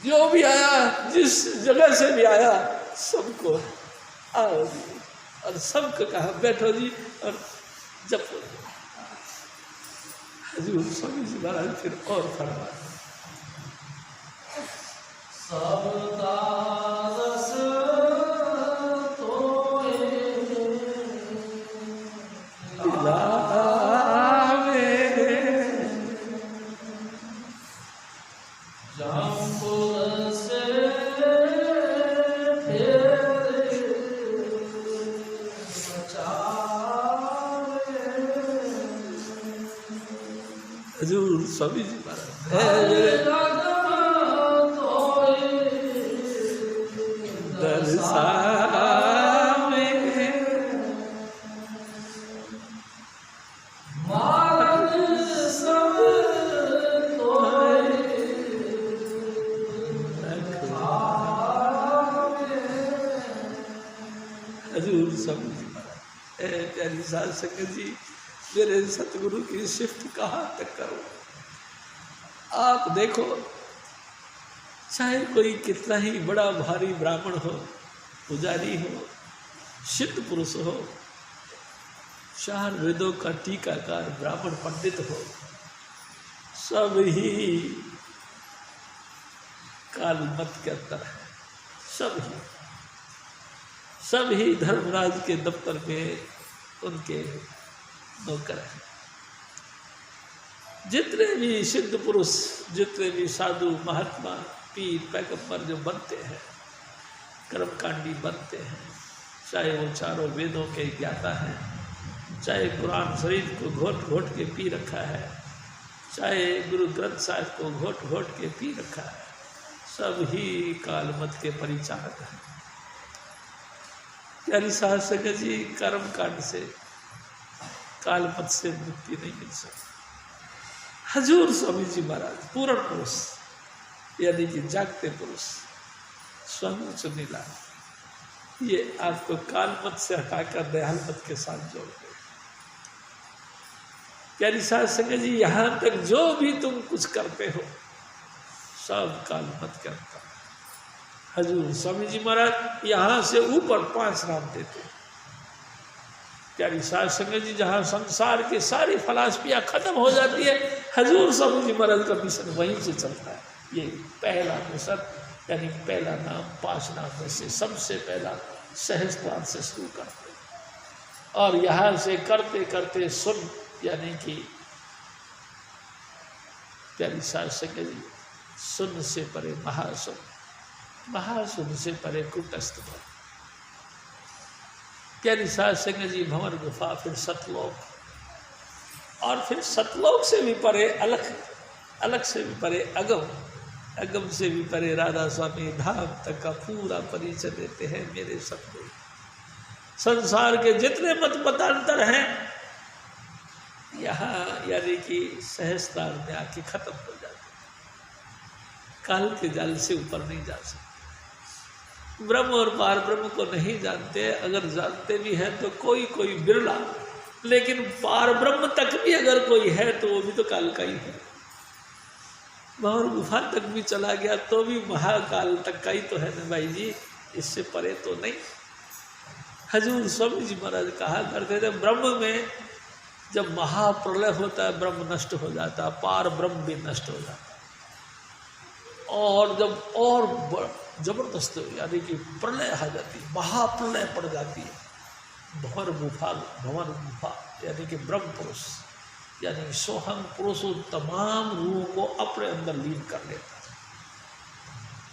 जो भी आया, जिस जगह से भी आया, सबको आओ जी, और सबको कहा बैठो जी और जपो। हजूर स्वामी जी महाराज फिर और फरमा,
सबका रस तोए
लावे,
जंबुल से फेरे बचावे।
हजूर स्वामी जी महाराज दरसावे, हजूर स्वामी जी महाराज। प्यारी साध संगत जी, मेरे सतगुरु की शिफ्ट कहाँ तक करो? आप देखो, चाहे कोई कितना ही बड़ा भारी ब्राह्मण हो, पुजारी हो, सिद्ध पुरुष हो, 4 वेदों का टीकाकार ब्राह्मण पंडित हो, सब ही काल मत के अंदर है। सब ही धर्मराज के दफ्तर में उनके नौकर हैं। जितने भी सिद्ध पुरुष, जितने भी साधु महात्मा पीर पैगंबर जो बनते हैं, कर्मकांडी बनते हैं, चाहे वो 4 वेदों के ज्ञाता हैं, चाहे कुरान शरीफ को घोट घोट के पी रखा है, चाहे गुरु ग्रंथ साहिब को घोट घोट के पी रखा है, सब ही कालमत के परिचारक हैं। प्यारी साध संगत जी, कर्मकांड से, कालमत से मुक्ति नहीं मिल सकती। हजूर स्वामी जी महाराज पूर्ण पुरुष, यानी कि जागते पुरुष, स्वामी चुनीला, ये आपको कालमत से हटाकर दयालमत के साथ जोड़ दे। प्यारी साध संगत जी, यहाँ तक जो भी तुम कुछ करते हो, सब कालमत के अंतर। हजूर स्वामी जी महाराज यहाँ से ऊपर 5 नाम देते। प्यारी साध संगत जी, जहाँ संसार की सारी फलासफियाँ खत्म हो जाती है, हजूर स्वामी जी महाराज का मिशन वहीं से चलता है। ये पहला मिशन, यानी पहला नाम 5 नाम में से सबसे पहला सहस्त्रार से शुरू करते, और यहाँ से करते करते सुन, यानी कि प्यारी साध संगत जी, सुन से परे महासुन, महासुन से परे कुटस्थ। प्यारी साध संगत जी, भंवर गुफा, फिर सतलोक, और फिर सतलोक से भी परे अलख, अलख से भी परे अगम, अगम से भी परे राधा स्वामी धाम तक का पूरा परिचय देते हैं मेरे सतगुरु। संसार के जितने मत मतांतर हैं, यहाँ यानी कि सहस्त्रार में आके खत्म हो जाते, काल के जाल से ऊपर नहीं जा सकते। ब्रह्म और पार ब्रह्म को नहीं जानते, अगर जानते भी हैं तो कोई कोई बिरला, लेकिन पार ब्रह्म तक भी अगर कोई है तो वो भी तो काल का ही है। भंवर गुफा तक भी चला गया तो भी महाकाल तक का ही तो है ना भाई जी, इससे परे तो नहीं। हजूर स्वामी जी महाराज कहा करते थे, ब्रह्म में जब महाप्रलय होता है, ब्रह्म नष्ट हो जाता है, पार ब्रह्म भी नष्ट हो जाता है, और जब और जबरदस्त यानी कि प्रलय आ जाती है, महाप्रलय पड़ जाती है, भंवर गुफा यानी कि ब्रह्म पुरुष, यानी सोहम पुरुष तमाम रूहों को अपने अंदर लीन कर लेता है।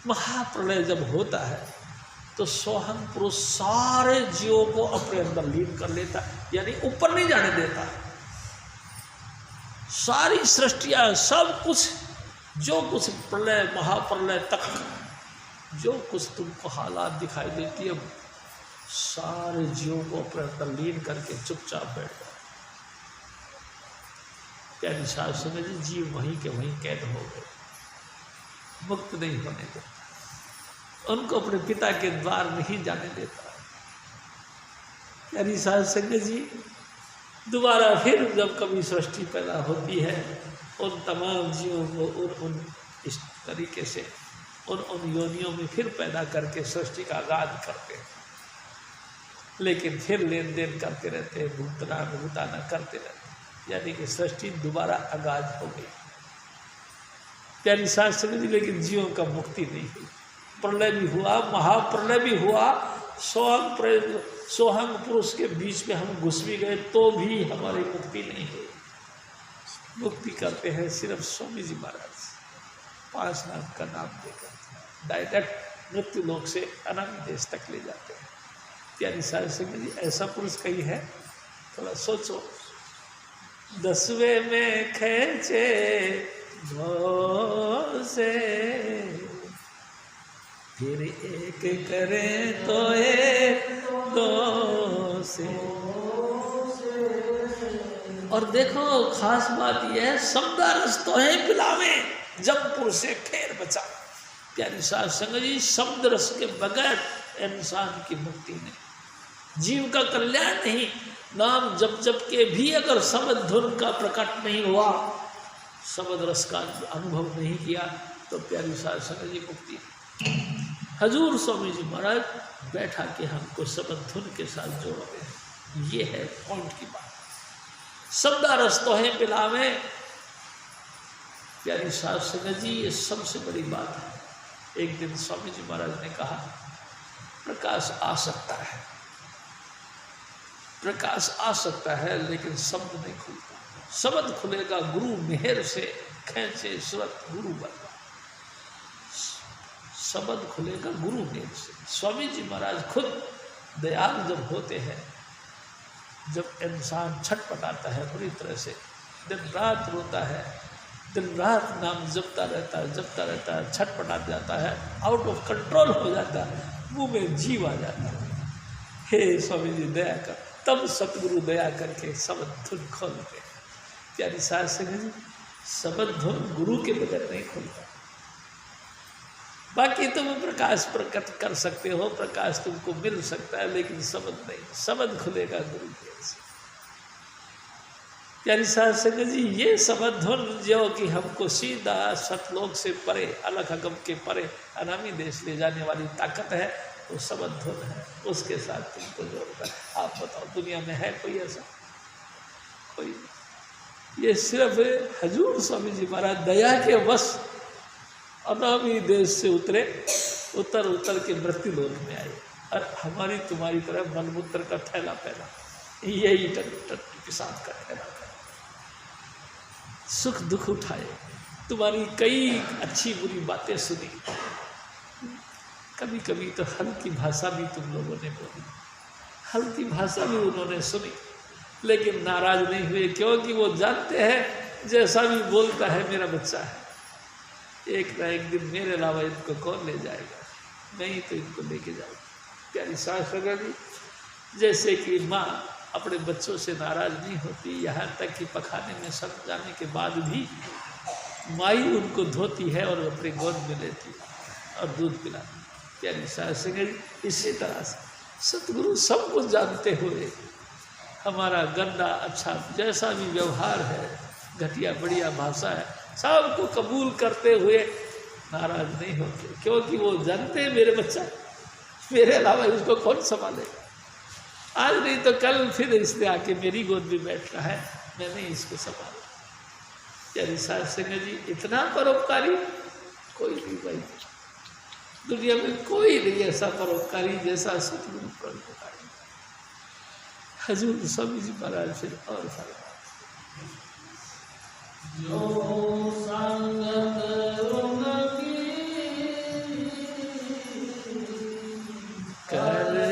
महाप्रलय जब होता है तो सोहम पुरुष सारे जीवों को अपने अंदर लीन कर लेता है, यानी ऊपर नहीं जाने देता। सारी सृष्टियाँ, सब कुछ, जो कुछ प्रलय महाप्रलय तक जो कुछ तुमको हालात दिखाई देती है, सारे जीवों को अपने अंदर लीन करके चुपचाप बैठ जाए। प्यारी साध संगत जी, जीव वहीं के वहीं कैद हो गए, मुक्त नहीं होने देता, उनको अपने पिता के द्वार नहीं जाने देता। प्यारी साध संगत जी, दोबारा फिर जब कभी सृष्टि पैदा होती है, उन तमाम जीवों को उन इस तरीके से उन योनियों में फिर पैदा करके सृष्टि का आगाज करते हैं, लेकिन फिर लेन देन करते रहते हैं, भुगताना करते रहते हैं, यानी कि सृष्टि दोबारा आगाज हो गई। प्यारी शास्त्र में, लेकिन जीवों का मुक्ति नहीं हुई। प्रलय भी हुआ, महाप्रलय भी हुआ, सोहंग पुरुष के बीच में हम घुस भी गए तो भी हमारी मुक्ति नहीं हुई। मुक्ति करते हैं सिर्फ स्वामी जी महाराज 5 नाम का नाम देकर डायरेक्ट मृत्यु लोक से अनामी देश तक ले जाते हैं। प्यारी शास्त्र में जी ऐसा पुरुष कहीं है? थोड़ा सोचो। 10वें में खेचे से फिर एक करें तो एक दो से। और देखो खास बात यह है, शब्दा रस तो है पिलावे जमपुर से खेर बचा। प्यारी साध संगत जी, शब्द रस के बगैर इंसान की मुक्ति नहीं, जीव का कल्याण नहीं। नाम जप जप के भी अगर शब्द धुन का प्रकट नहीं हुआ, शब्द रस का अनुभव नहीं किया, तो प्यारी साध संगत जी मुक्ति। हजूर स्वामी जी महाराज बैठा के हमको शब्द धुन के साथ जोड़ रहे हैं। ये है पॉइंट की बात। शब्दा रस तो है पिलावे। प्यारी साध संगत जी, ये सबसे बड़ी बात है। एक दिन स्वामी जी महाराज ने कहा, प्रकाश आ सकता है, प्रकाश आ सकता है, लेकिन शब्द नहीं खुलता। शब्द खुलेगा गुरु मेहर से, खेचे सूरत गुरु बनवा। शब्द खुलेगा गुरु मेहर से। स्वामी जी महाराज खुद दयाल जब होते हैं, जब इंसान छटपटाता है बुरी तरह से, दिन रात रोता है, दिन रात नाम जपता रहता है, छटपटा जाता है, आउट ऑफ कंट्रोल हो जाता है, मुंह में जीव आ जाता है, हे स्वामी जी दया कर, तब सतगुरु दया करके शब्द धुन खोलते हैं। प्यारी साध संगत जी, शब्द धुन गुरु के बगैर नहीं खोलता। बाकी तुम प्रकाश प्रकट कर सकते हो, प्रकाश तुमको मिल सकता है, लेकिन शब्द नहीं। शब्द खुलेगा गुरु के से। प्यारी साध संगत जी, ये शब्द धुन जो कि हमको सीधा सतलोक से परे, अलग अगम के परे अनामी देश ले जाने वाली ताकत है, वो शब्द धुन है, उसके साथ तुमको जोड़ता है। आप बताओ, दुनिया में है कोई ऐसा? कोई? ये सिर्फ हजूर स्वामी जी महाराज दया के वश अनामी देश से उतर के मृत्यु लोक में आए, और हमारी तुम्हारी तरह मलमूत्र का थैला पहना, यही पिशाच का थैला पहना, सुख दुख उठाए, तुम्हारी कई अच्छी बुरी बातें सुनी, कभी कभी तो हल्की भाषा भी तुम लोगों ने बोली, हल्की भाषा भी उन्होंने सुनी, लेकिन नाराज नहीं हुए, क्योंकि वो जानते हैं जैसा भी बोलता है मेरा बच्चा है, एक ना एक दिन मेरे अलावा इनको कौन ले जाएगा, नहीं तो इनको लेके जाएगा। प्यारी साध संगत जी, जैसे कि माँ अपने बच्चों से नाराज नहीं होती, यहाँ तक कि पखाने में सड़ जाने के बाद भी माई उनको धोती है और अपने गोद में लेती है और दूध पिलाती है। प्यारी साध संगत जी, इसी तरह से सतगुरु सब कुछ जानते हुए हमारा गंदा अच्छा जैसा भी व्यवहार है, घटिया बढ़िया भाषा है, सबको कबूल करते हुए नाराज नहीं होते, क्योंकि वो जानते हैं मेरे बच्चा, मेरे अलावा इसको कौन संभालेगा। आज नहीं तो कल फिर इसने आके मेरी गोद में बैठना है, मैं नहीं इसको संभाला। प्यारी साध संगत जी, इतना परोपकारी कोई नहीं भाई, दुनिया में कोई नहीं ऐसा परोपकारी जैसा सतगुरु परोपकारी। हजूर स्वामी जी महाराज फिर और फरमाते, जो संगत उनकी करते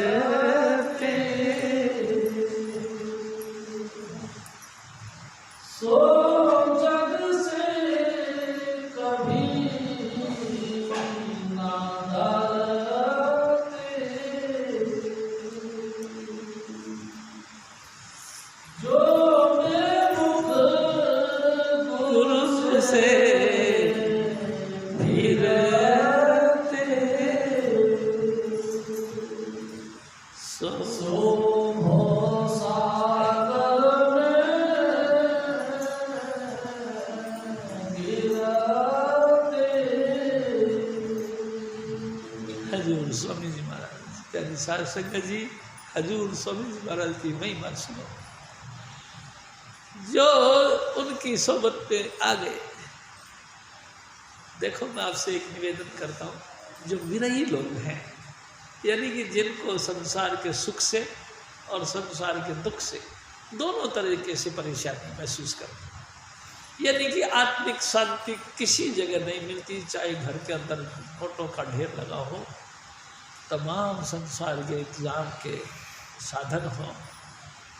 सो जग से कभी ना डरते, जो से गिरते सो सागर में साध संगत जी, हजूर स्वामी जी महाराज की महिमा सुनो। जो उनकी सोबत पे आ गए, देखो मैं आपसे एक निवेदन करता हूँ, जो विरही लोग हैं, यानी कि जिनको संसार के सुख से और संसार के दुख से दोनों तरीके से परेशानी महसूस करते हैं, यानी कि आत्मिक शांति किसी जगह नहीं मिलती, चाहे घर के अंदर नोटों का ढेर लगा हो, तमाम संसार के इंतजाम के साधन हो,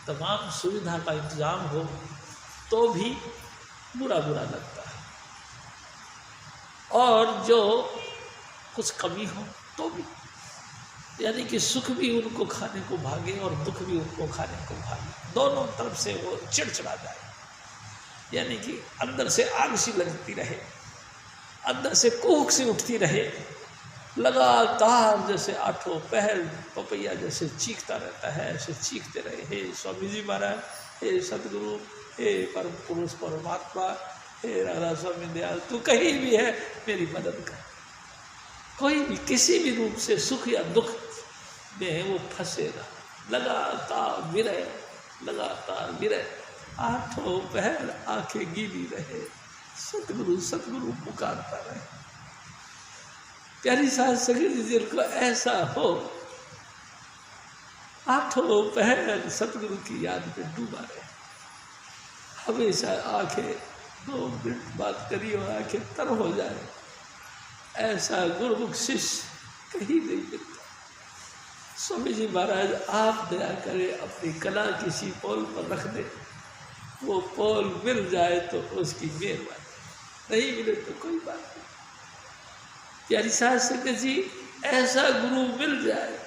तमाम सुविधा का इंतजाम हो, तो भी बुरा बुरा लगता है। और जो कुछ कमी हो तो भी, यानी कि सुख भी उनको खाने को भागे और दुख भी उनको खाने को भागे, दोनों तरफ से वो चिड़चिड़ा जाए, यानी कि अंदर से आग सी लगती रहे, अंदर से कूक सी उठती रहे, लगातार जैसे आठों पहर पपैया जैसे चीखता रहता है, ऐसे चीखते रहे, हे स्वामी जी महाराज, हे सतगुरु, हे परम पुरुष परमात्मा, हे राधा स्वामी दयाल, तू कहीं भी है मेरी मदद कर। कोई भी किसी भी रूप से सुख या दुख में वो फंसेगा, लगातार विरह, लगातार विरह, आठों पहर आंखें गीली रहे, सतगुरु सतगुरु पुकारता रहे। प्यारी साध संगत जी, जिनको ऐसा हो, आठों पहर सतगुरु की याद में डूबा रहे, हमेशा आंखें 2 मिनट बात करिए और आंखें तर हो जाए, ऐसा गुरुमुख शिष्य कहीं नहीं मिलता। स्वामी जी महाराज, आप दया करें, अपनी कला किसी पोल पर रख दे, वो पोल मिल जाए तो उसकी मेहरबानी, नहीं मिले तो कोई बात नहीं। प्यारी साध संगत जी, ऐसा गुरु मिल जाए,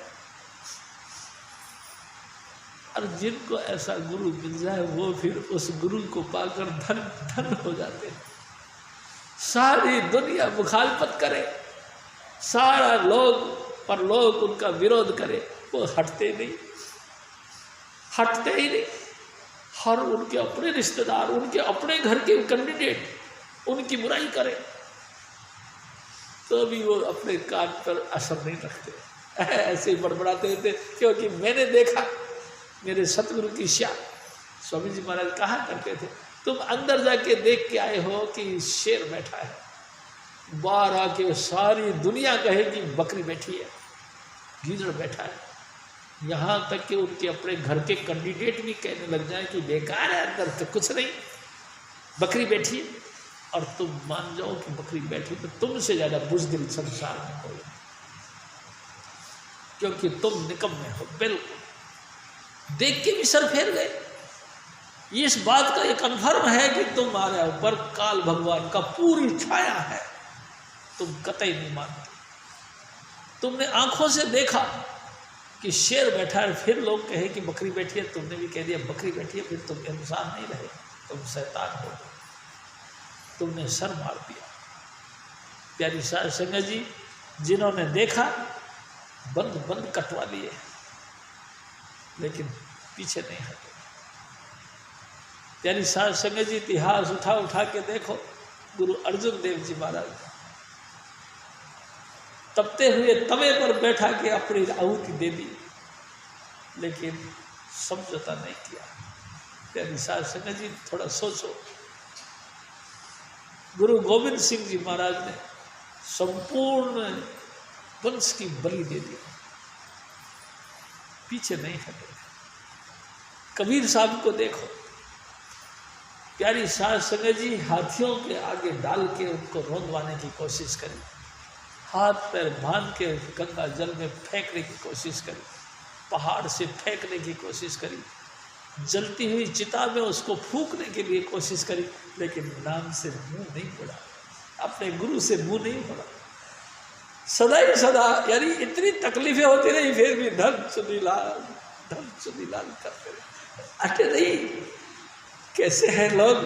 और जिनको ऐसा गुरु मिल जाए वो फिर उस गुरु को पाकर धन धन हो जाते हैं। सारी दुनिया मुखालफत करे, सारा लोग पर लोग उनका विरोध करे, वो हटते नहीं, हटते ही नहीं। हर उनके अपने रिश्तेदार, उनके अपने घर के कैंडिडेट उनकी बुराई करे तो भी वो अपने कान पर असर नहीं रखते, ऐसे ही बड़बड़ाते रहते। क्योंकि मैंने देखा, मेरे सतगुरु की श्याम स्वामी जी महाराज कहा करते थे, तुम अंदर जाके देख के आए हो कि शेर बैठा है, बाहर आके सारी दुनिया कहेगी बकरी बैठी है, गीदड़ बैठा है, यहाँ तक कि उनके अपने घर के कैंडिडेट भी कहने लग जाए कि बेकार है, अंदर तो कुछ नहीं, बकरी बैठी है। और तुम मान जाओ कि बकरी बैठी तो तुमसे ज़्यादा बुज़दिल संसार में कोई, क्योंकि तुम निकम्मे हो। बिल्कुल देख के भी सर फेर गए। इस बात का ये कन्फर्म है कि तुम्हारे ऊपर काल भगवान का पूरी छाया है, तुम कतई नहीं मानते। तुमने आंखों से देखा कि शेर बैठा है, फिर लोग कहे कि बकरी बैठी है, तुमने भी कह दिया बकरी बैठी है, फिर तुम इंसान नहीं रहे, तुम शैतान हो गए, तुमने सर मार दिया। प्यारी साध संगत जी, जिन्होंने देखा बंद बंद कटवा लिए, लेकिन पीछे नहीं हटे। प्यारी साध संगत जी, इतिहास उठा उठा के देखो, गुरु अर्जुन देव जी महाराज तपते हुए तवे पर बैठा के अपनी आहुति दे दी, लेकिन समझौता नहीं किया। प्यारी साध संगत जी, थोड़ा सोचो, गुरु गोविंद सिंह जी महाराज ने संपूर्ण वंश की बलि दे दी, पीछे नहीं हटे। कबीर साहब को देखो, प्यारी साध संगत जी, हाथियों के आगे डाल के उनको रोंदवाने की कोशिश करी, हाथ पैर बांध के गंगा जल में फेंकने की कोशिश करी, पहाड़ से फेंकने की कोशिश करी, जलती हुई चिता में उसको फूंकने के लिए कोशिश करी, लेकिन नाम से मुंह नहीं मोड़ा, अपने गुरु से मुंह नहीं मोड़ा। सदा ही सदा, यानी इतनी तकलीफें होती रही, फिर भी धन सुनीलाल करते रहे, अटे नहीं। कैसे हैं लोग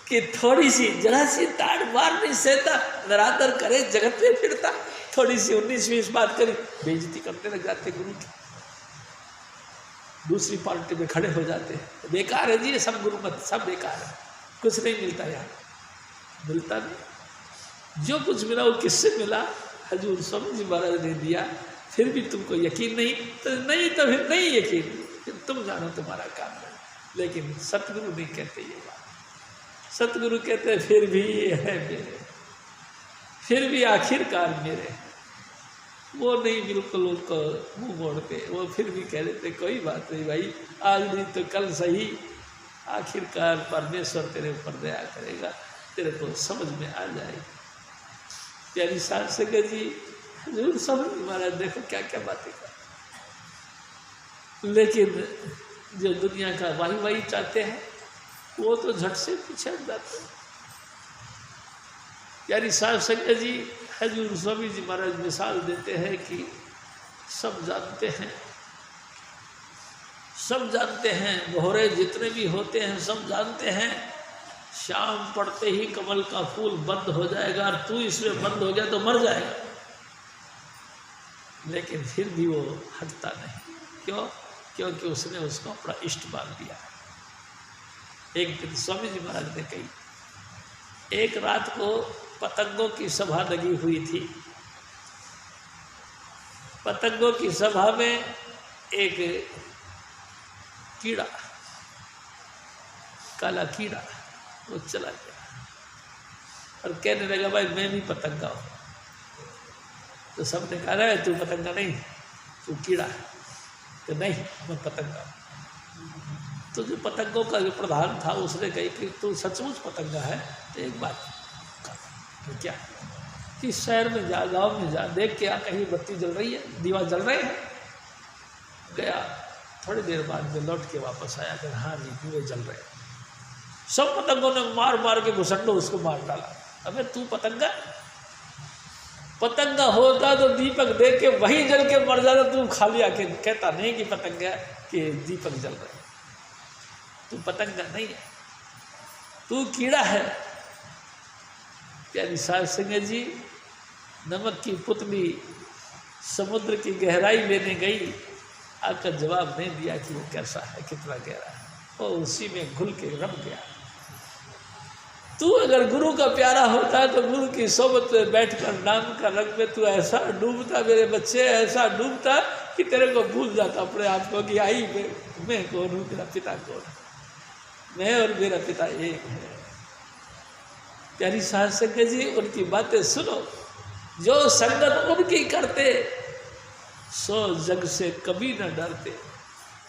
कि थोड़ी सी जरा सी ताड़ मार नहीं सहता, नरादर करे जगत में फिरता, थोड़ी सी 19-20 बात करी बेइज्जती करने लग जाते गुरु की, दूसरी पार्टी में खड़े हो जाते हैं। बेकार है जी ये सब गुरुमत, सब बेकार है, कुछ नहीं मिलता यार, मिलता नहीं। जो कुछ मिला वो किससे मिला? हजूर स्वामी जी महाराज ने दिया। फिर भी तुमको यकीन नहीं, तो नहीं तो फिर नहीं यकीन, फिर तुम जानो तुम्हारा काम है। लेकिन सतगुरु नहीं कहते ये बात। सतगुरु कहते फिर भी ये है मेरे, फिर भी आखिरकार मेरे। वो नहीं बिल्कुल उसको मुँह मोड़ते, वो फिर भी कह देते कोई बात नहीं भाई, आज नहीं तो कल सही, आखिरकार परमेश्वर तेरे ऊपर दया करेगा, तेरे को समझ में आ जाएगी। प्यारी साध संगत जी, हजूर समझ महाराज देखो क्या क्या बातें कर, लेकिन जो दुनिया का वाही वाही चाहते हैं वो तो झट से पीछे हट जाते हैं। प्यारी साध संगत जी, हजूर स्वामी जी महाराज मिसाल देते हैं कि सब जानते हैं, सब जानते हैं, भौरे जितने भी होते हैं सब जानते हैं, शाम पड़ते ही कमल का फूल बंद हो जाएगा और तू इसमें बंद हो गया तो मर जाएगा। लेकिन फिर भी वो हटता नहीं। क्यों? क्योंकि उसने उसको अपना इष्ट मान लिया। एक दिन स्वामी जी महाराज ने कही, एक रात को पतंगों की सभा लगी हुई थी। पतंगों की सभा में एक कीड़ा, काला कीड़ा, वो चला गया और कहने लगा भाई मैं भी पतंगा हूँ। तो सबने कहा है तू पतंगा नहीं, तू कीड़ा है। तो नहीं, मैं पतंगा हूँ। तो जो पतंगों का जो प्रधान था उसने कही कि तू सचमुच पतंगा है तो एक बात कर, तो क्या कि शहर में जा, गाँव में जा, देख के आ कहीं बत्ती जल रही है, दीवा जल रहे हैं। गया, थोड़ी देर बाद में लौट के वापस आया कि हाँ जी दीवे जल रहे हैं। सब पतंगों ने मार मार के घुसंडो उसको मार डाला। अबे तू पतंगा, पतंगा होता तो दीपक देख के वही जल के मर जाता, तू खाली आके कहता नहीं कि पतंगा कि दीपक जल रहे। तू पतंगा नहीं है, तू कीड़ा है। प्यारी साध संगत जी, नमक की पुतली समुद्र की गहराई लेने गई, आकर जवाब नहीं दिया कि वो कैसा है, कितना गहरा है, वो उसी में घुल के रम गया। तू अगर गुरु का प्यारा होता तो गुरु की सोबत में बैठकर नाम का रंग में तू ऐसा डूबता, मेरे बच्चे, ऐसा डूबता कि तेरे को भूल जाता अपने आप को कि आई मैं कौन हूँ, मेरा पिता कौन है, मैं और मेरा पिता एक है। प्यारी साध संगत जी, उनकी बातें सुनो। जो संगत उनकी करते सो जग से कभी न डरते,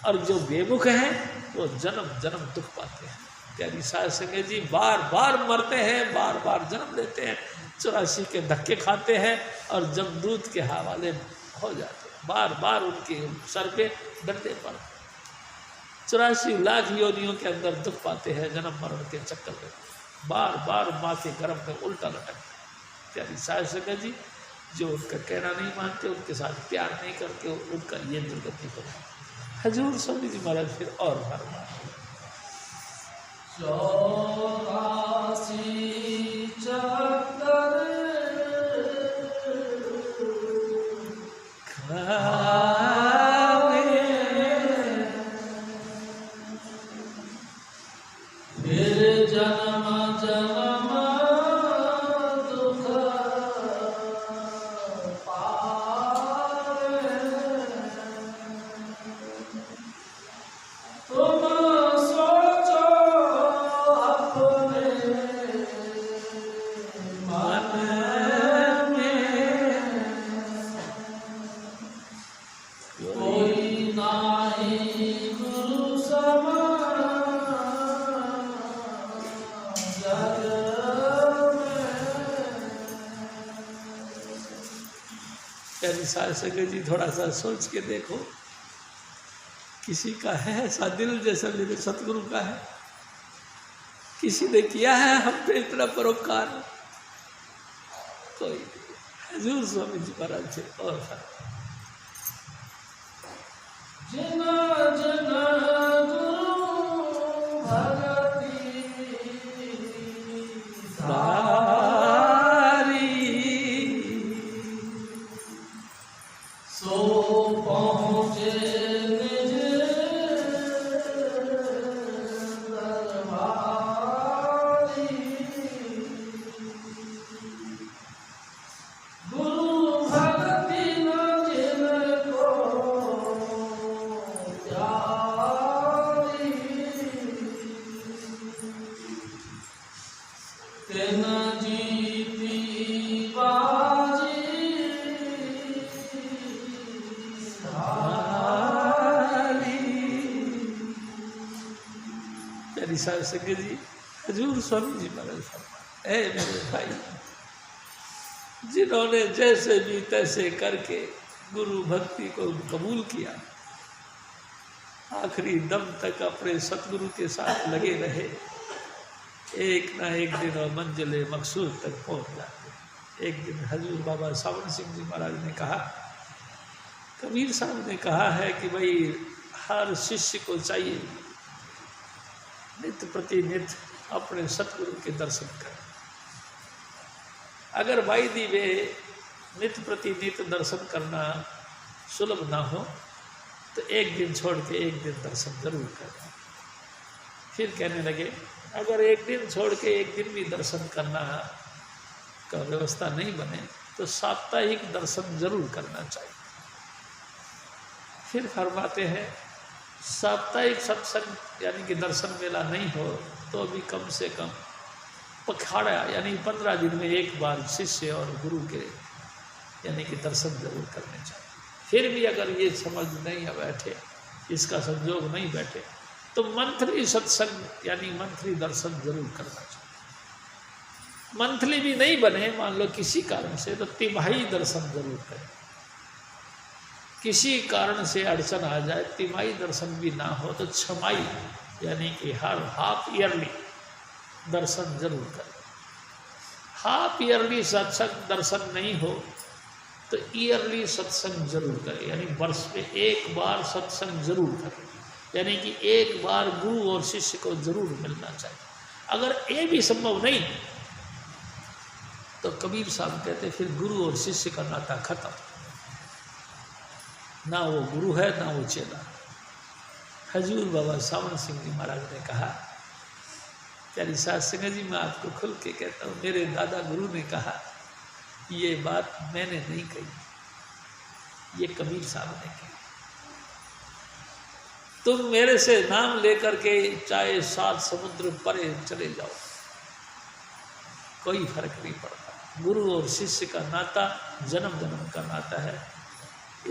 और जो बेमुख हैं वो जन्म जन्म दुख पाते हैं। प्यारी साध संगत जी, बार बार मरते हैं, बार बार जन्म लेते हैं, 84 के धक्के खाते हैं और जमदूत के हवाले हो जाते हैं। बार बार उनके सर पे डंडे पड़ते हैं, 84 लाख योनियों के अंदर दुख पाते हैं, जन्म मरण के चक्कर में बार बार माँ के गर्भ में उल्टा लटकते। प्यारी साध संगत जी, जो उनका कहना नहीं मानते, उनके साथ प्यार नहीं करते, उनका ये दुर्गति हो। हजूर स्वामी जी महाराज फिर और फरमाते,
84 चक्कर खावे, फिर जन्म जन्म दुख पावे। तुम सोचो अपने मन में, कोई नाही गुरु समान जग में।
प्यारी साध संगत जी, थोड़ा सा सोच के देखो, किसी का है ऐसा दिल जैसा मेरे सतगुरु का है? किसी ने किया है हम पे इतना परोपकार? कोई नहीं। हजूर स्वामी जी महाराज से और
जिना जिना गुरु भगति
धारी,
सो पहुँचे निज दरबारी। गुरु भक्ति न जिन
तेना जीती बाजी हारी। प्यारी साहब संगत जी, हजूर स्वामी जी महाराज फरमाए, ऐ मेरे भाई, जिन्होंने जैसे भी तैसे करके गुरु भक्ति को कबूल किया, आखिरी दम तक अपने सतगुरु के साथ लगे रहे, एक ना एक दिन और मंजिल मकसूद तक पहुंच जाते। एक दिन हजूर बाबा सावन सिंह जी महाराज ने कहा, कबीर साहब ने कहा है कि भाई हर शिष्य को चाहिए नित्य प्रतिनित्य अपने सतगुरु के दर्शन करें। अगर भाई दी वे नित्य प्रतिनित्य दर्शन करना सुलभ ना हो तो एक दिन छोड़ के एक दिन दर्शन जरूर करना। फिर कहने लगे, अगर एक दिन छोड़ के एक दिन भी दर्शन करना का व्यवस्था नहीं बने तो साप्ताहिक दर्शन जरूर करना चाहिए। फिर फरमाते हैं, साप्ताहिक सत्संग यानी कि दर्शन मेला नहीं हो तो भी कम से कम पखवाड़ा यानी 15 दिन में एक बार शिष्य और गुरु के यानी कि दर्शन जरूर करने चाहिए। फिर भी अगर ये समझ नहीं बैठे, इसका संयोग नहीं बैठे, तो मंथली सत्संग यानी मंथली दर्शन जरूर करना चाहिए। मंथली भी नहीं बने मान लो किसी कारण से, तो तिमाही दर्शन जरूर करें। किसी कारण से अड़चन आ जाए, तिमाही दर्शन भी ना हो तो छमाही यानी कि हर हाफ ईयरली दर्शन जरूर करें। हाफ ईयरली सत्संग दर्शन नहीं हो तो ईयरली सत्संग जरूर करें, यानी वर्ष में एक बार सत्संग जरूर करें, यानी कि एक बार गुरु और शिष्य को जरूर मिलना चाहिए। अगर ये भी संभव नहीं तो कबीर साहब कहते फिर गुरु और शिष्य का नाता खत्म, ना वो गुरु है ना वो चेला। हजूर बाबा सावन सिंह जी महाराज ने कहा, प्यारी साध संगत जी, मैं आपको खुल के कहता हूँ, मेरे दादा गुरु ने कहा, ये बात मैंने नहीं कही, ये कबीर साहब ने कही। तुम मेरे से नाम लेकर के चाहे 7 समुद्र परे चले जाओ, कोई फर्क नहीं पड़ता। गुरु और शिष्य का नाता जन्म जन्म का नाता है।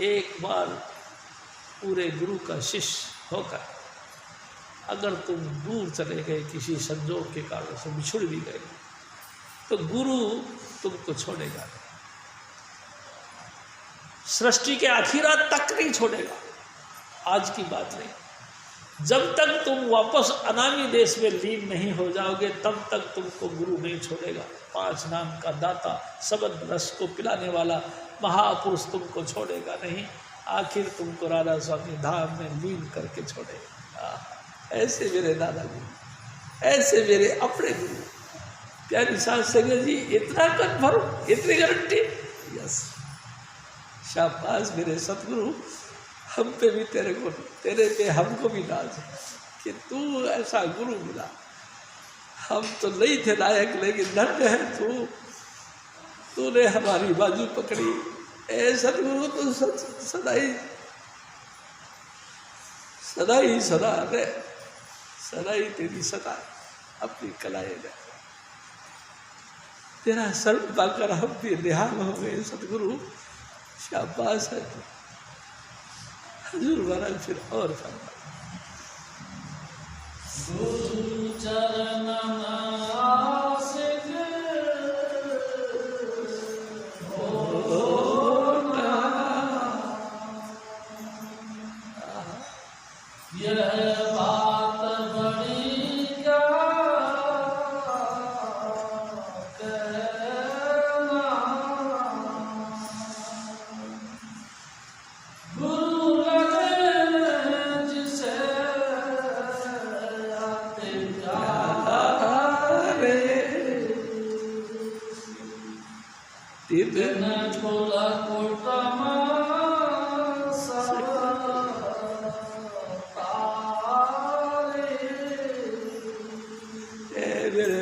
एक बार पूरे गुरु का शिष्य होकर अगर तुम दूर चले गए, किसी संजोग के कारण से बिछुड़ भी गए, तो गुरु तुमको छोड़ेगा नहीं, सृष्टि के आखिरात तक नहीं छोड़ेगा। आज की बात नहीं, जब तक तुम वापस अनामी देश में लीन नहीं हो जाओगे तब तक तुमको गुरु नहीं छोड़ेगा। 5 नाम का दाता, शब्द रस को पिलाने वाला महापुरुष तुमको छोड़ेगा नहीं, आखिर तुमको राधा स्वामी धाम में लीन करके छोड़ेगा। ऐसे मेरे दादा गुरु, ऐसे मेरे अपने गुरु। प्यारी साध संगत जी, इतना कन्फर्म, इतनी गारंटी, यस, शाबाश मेरे सतगुरु, हम पे भी तेरे पे हमको भी नाज है कि तू ऐसा गुरु मिला। हम तो नहीं थे लायक, लेकिन धन्य है तूने हमारी बाजू पकड़ी। ऐ सतगुरु तो सदा ही तेरी सदा अपनी कलाएं रहे। तेरा शरण पाकर हम भी निहाल हो गए सतगुरु, शाबाश है। हजूर महाराज फिर और फरमा, गुरु चरण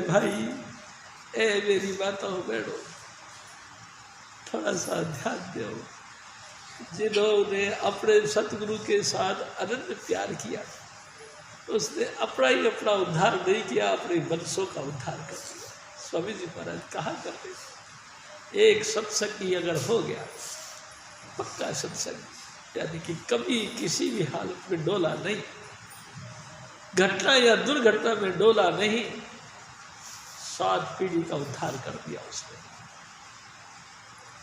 भाई, ए मेरी बातों बैठो, थोड़ा सा ध्यान दो। जिन्होंने अपने सतगुरु के साथ अनन्य प्यार किया, उसने अपना ही अपना उद्धार नहीं किया, अपने वंशों का उद्धार कर दिया। स्वामी जी महाराज कहा करते थे, एक सत्संगी अगर हो गया, पक्का सत्संग, यानी कि कभी किसी भी हालत में डोला नहीं, घटना या दुर्घटना में डोला नहीं, 7 पीढ़ी का उद्धार कर दिया उसने।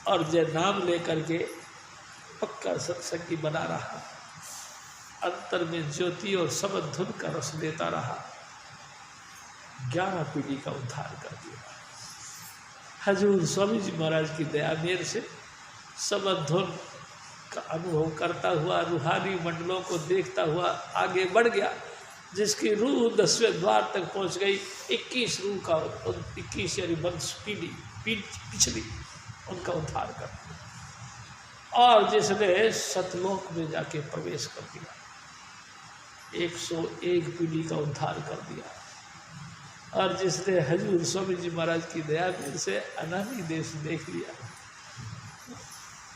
और जय नाम लेकर के पक्का सत्संगी बना रहा, अंतर में ज्योति और सबद धुन का रस देता रहा, 11 पीढ़ी का उद्धार कर दिया। हजूर स्वामी जी महाराज की दया मेर से सबद धुन का अनुभव करता हुआ, रूहानी मंडलों को देखता हुआ आगे बढ़ गया, जिसकी रूह 10वें द्वार तक पहुंच गई। 21 रूह का 21 यानी वंश पीढ़ी पिछली उनका उद्धार कर दिया। और जिसने सतलोक में जाके प्रवेश कर दिया, 101 पीढ़ी का उद्धार कर दिया। और जिसने हजूर स्वामी जी महाराज की दया से अनामी देश देख लिया,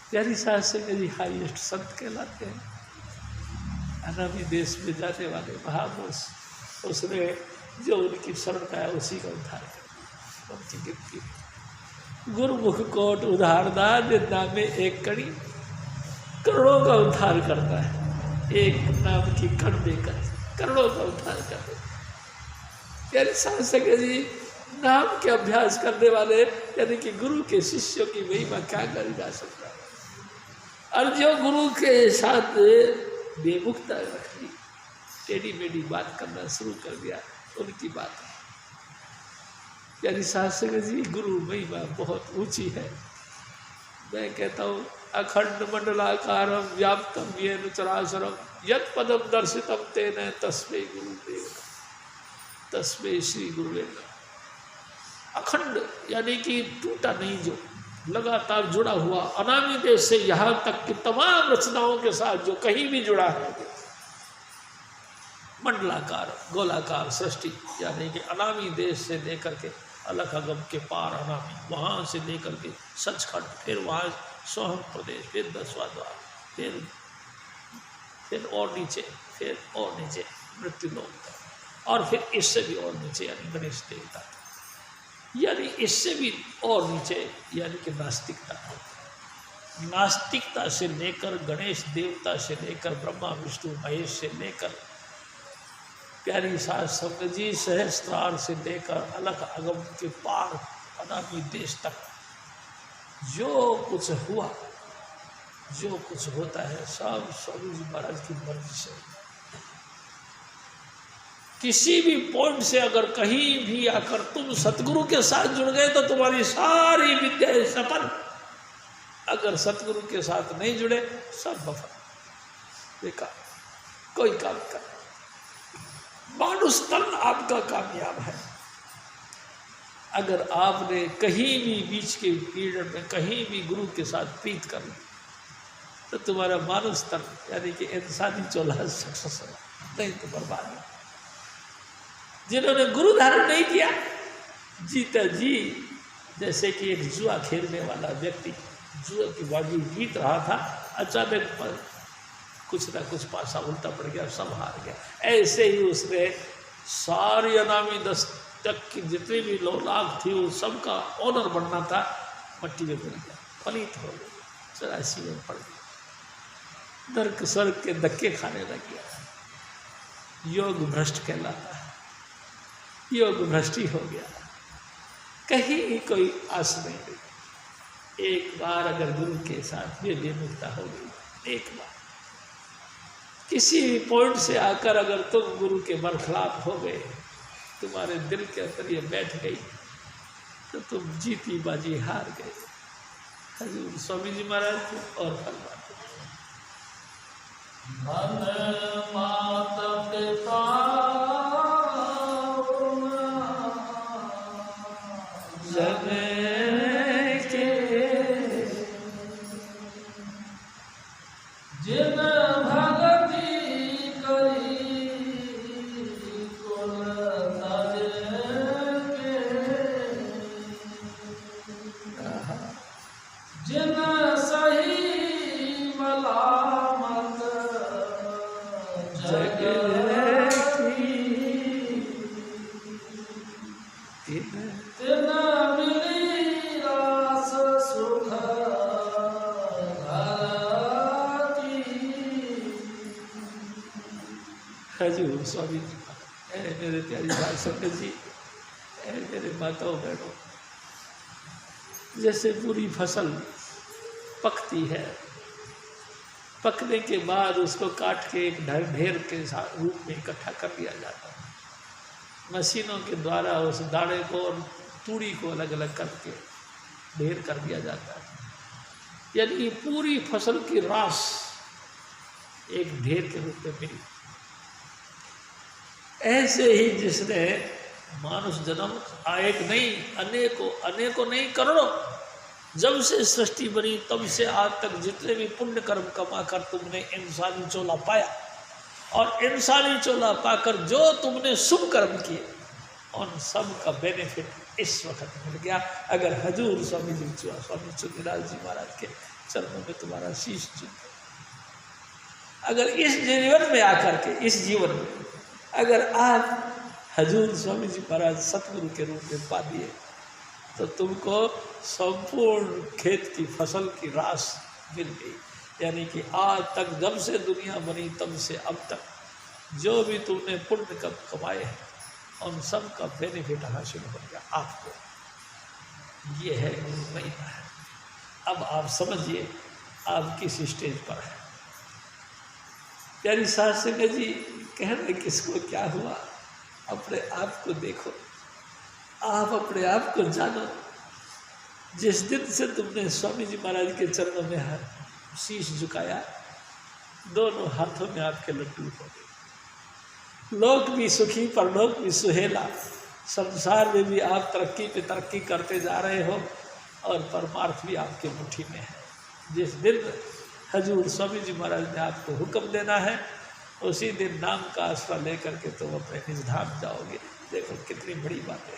प्यारी साहब सिंह जी हाईएस्ट संत कहलाते हैं, अनामी देश में जाने वाले महापुरुष, उसने जो उनकी शरण पाया उसी का उद्धार कर दिया। उनकी गिनती गुरुमुख कोट उद्धारदान नामे एक कड़ी, करोड़ों का उद्धार करता है, एक नाम की कण देकर करोड़ों का उद्धार करता है। यानी शासक जी नाम के अभ्यास करने वाले, यानी कि गुरु के शिष्यों की महिमा क्या करी जा सकता है। और जो गुरु के साथ बेमुखता रखी, टेढ़ी मेढ़ी बात करना शुरू कर दिया, उनकी बात है। यानी शासक जी गुरु महिमा बहुत ऊंची है। मैं कहता हूँ अखंड मंडलाकारम व्याप्तम येन चराचरम यत् पदम दर्शितम तेन तस्मै गुरुदेव तस्मै श्री गुरुदेव। अखंड यानी कि टूटा नहीं, जो लगातार जुड़ा हुआ, अनामी देश से यहाँ तक की तमाम रचनाओं के साथ जो कहीं भी जुड़ा है, मंडलाकार गोलाकार सृष्टि, यानी कि अनामी देश से लेकर के अलख अगम के पार अनामी, वहाँ से लेकर के सचखंड, फिर वहाँ सोहम प्रदेश, फिर 10वां द्वार, फिर और नीचे, फिर और नीचे मृत्युलोक तक, और फिर इससे भी और नीचे यानी गणेश देवता, यानी इससे भी और नीचे यानी कि नास्तिकता। नास्तिकता से लेकर गणेश देवता से लेकर ब्रह्मा विष्णु महेश से लेकर प्यारी सास संग जी सहस्त्रार से लेकर अलग अगम के पार अनामी देश तक जो कुछ हुआ, जो कुछ होता है, सब स्वामी जी महाराज की मर्जी से। किसी भी पॉइंट से अगर कहीं भी आकर तुम सतगुरु के साथ जुड़ गए तो तुम्हारी सारी विद्या सफल, अगर सतगुरु के साथ नहीं जुड़े सब बफल, बेकार, कोई काम कर। मानुष तन आपका कामयाब है। अगर आपने कहीं भी बीच के पीरियड में कहीं भी गुरु के साथ प्रीत कर ली तो तुम्हारा मानुष तन यानी कि इंसानी चोला सक्सेस है, नहीं तो बर्बाद है। जिन्होंने गुरु धारण नहीं किया, जीता जी जैसे कि एक जुआ खेलने वाला व्यक्ति जुआ की बाजी जीत रहा था, अचानक कुछ ना कुछ पासा उल्टा पड़ गया, सब हार गया। ऐसे ही उसने सारी अनामी 10 तक की जितनी भी लाख थी वो सबका ऑनर बनना था, मट्टी में गिर गया, पलित हो गया, 84 में पड़ गया, नर्क स्वर्ग के धक्के खाने लग गया। योग भ्रष्ट कहलाता है, योग भ्रष्टी हो गया, कहीं कोई आस नहीं रही। एक बार अगर गुरु के साथ ये बेमुखता हो गई, एक बार किसी भी पॉइंट से आकर अगर तुम गुरु के बरखिलाफ हो गए, तुम्हारे दिल के अंदर ये बैठ गई तो तुम जीती बाजी हार गए। हजूर स्वामी जी महाराज और फरमाते माता पिता जिन भगति करी कुल तज के, जिन सही मलामत जग की,
तिन मिली रास सुख धरती।
हजूर स्वामी जी महाराज, मेरे प्यारी साध संगत जी, मेरे माताओं बहनों, जैसे पूरी फसल पकती है, पकने के बाद उसको काट के एक ढेर के रूप में इकट्ठा कर दिया जाता है। मशीनों के द्वारा उस दाने को और तूड़ी को अलग अलग करके ढेर कर दिया जाता है। यानी पूरी फसल की रास एक ढेर के रूप में मिली। ऐसे ही जिसने मानुष जन्म एक नहीं, अनेकों नहीं, करोड़ों, जब से सृष्टि बनी तब से आज तक जितने भी पुण्य कर्म कमा कर तुमने इंसानी चोला पाया, और इंसानी चोला पाकर जो तुमने शुभ कर्म किए, उन सब का बेनिफिट इस वक्त मिल गया। अगर हजूर स्वामी चुन्नीलाल जी महाराज के चरणों में तुम्हारा शीश झुक, अगर इस जीवन में आकर के, इस जीवन में अगर आप हजूर स्वामी जी महाराज सतगुरु के रूप में पा दिए, तो तुमको संपूर्ण खेत की फसल की रास मिल गई। यानी कि आज तक जब से दुनिया बनी तब से अब तक जो भी तुमने पुण्य कमाए हैं, उन सब का बेनिफिट हासिल हो गया आपको। ये है महिमा है। अब आप समझिए आप किस स्टेज पर है। प्यारी साध संगत जी, कह रहे किसको क्या हुआ, अपने आप को देखो, आप अपने आप को जानो। जिस दिन से तुमने स्वामी जी महाराज के चरणों में शीश झुकाया, दोनों हाथों में आपके लड्डू हो गए। लोक भी सुखी, परलोक भी सुहेला। संसार में भी आप तरक्की पे तरक्की करते जा रहे हो, और परमार्थ भी आपके मुट्ठी में है। जिस दिन हजूर स्वामी जी महाराज ने आपको हुक्म देना है, उसी दिन नाम का आसरा लेकर के तुम अपने निज धाम जाओगे। देखो कितनी बड़ी बात है।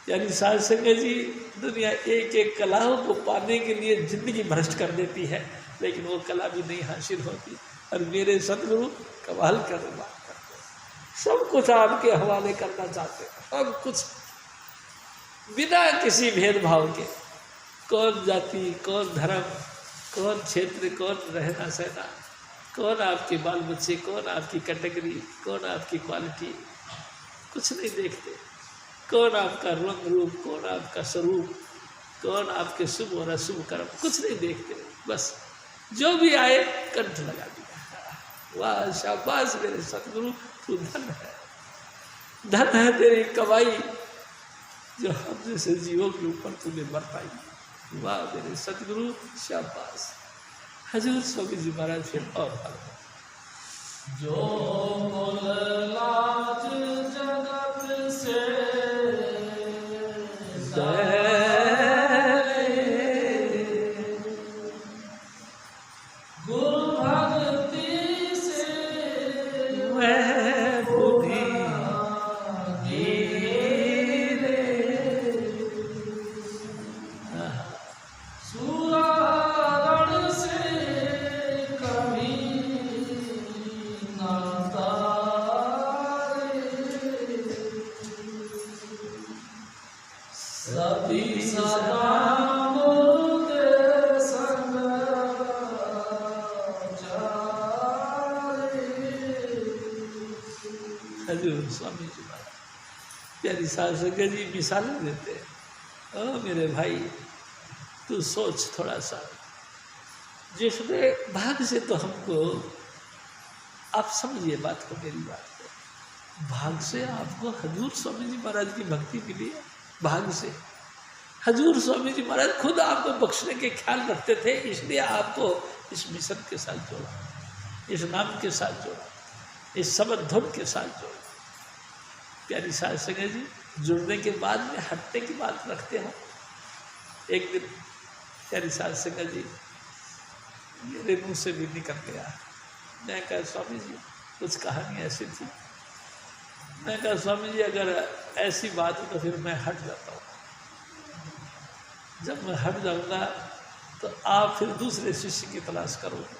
यानी साध संगत जी, दुनिया एक एक कलाओं को पाने के लिए जिंदगी भ्रष्ट कर देती है, लेकिन वो कला भी नहीं हासिल होती। और मेरे सतगुरु कमाल कर बात करते हैं, सब कुछ आपके हवाले करना चाहते हैं, सब कुछ बिना किसी भेदभाव के। कौन जाति, कौन धर्म, कौन क्षेत्र, कौन रहना सहना, कौन आपके बाल बच्चे, कौन आपकी कैटेगरी, कौन आपकी क्वालिटी, कुछ नहीं देखते। कौन आपका रंग रूप, कौन आपका स्वरूप, कौन आपके शुभ और अशुभ कर्म, कुछ नहीं देखते। बस जो भी आए कंठ लगा दिया। वाह शाबाश मेरे सतगुरु, तू धन है, धन है तेरी कमाई जो हम जैसे जीवों के ऊपर तूने बरताई। वाह मेरे सतगुरु, शाबाश। हजूर स्वामी जी महाराज फिर और
जो लाज जगत से गुरु भक्ति से
वह बुद्धि
गिरे, सूरन से कभी न तारे, सभी सदा मुर्दे संग जाए।
हजूर स्वामी जी महाराज प्यारी साध संगत जी मिसालें देते हैं। ओ मेरे भाई, तू सोच थोड़ा सा, जिसने भाग से तो हमको, आप समझिए बात को, मेरी बात को, भाग से आपको हजूर स्वामी जी महाराज की भक्ति मिली है। भाग से हजूर स्वामी जी महाराज खुद आपको बख्शने के ख्याल रखते थे, इसलिए आपको इस मिशन के साथ जोड़ा, इस नाम के साथ जोड़ा, इस सबद धुन के साथ जोड़ा। प्यारी साध संगत जी, जुड़ने के बाद में हटने की बात रखते हो। एक दिन प्यारी साध संगत जी मेरे मुँह से भी निकल गया। मैं कहा स्वामी जी, कुछ कहानी ऐसी थी। मैं कहा स्वामी जी, अगर ऐसी बात है तो फिर मैं हट जाता हूँ। जब मैं हट जाऊँगा तो आप फिर दूसरे शिष्य की तलाश करोगे,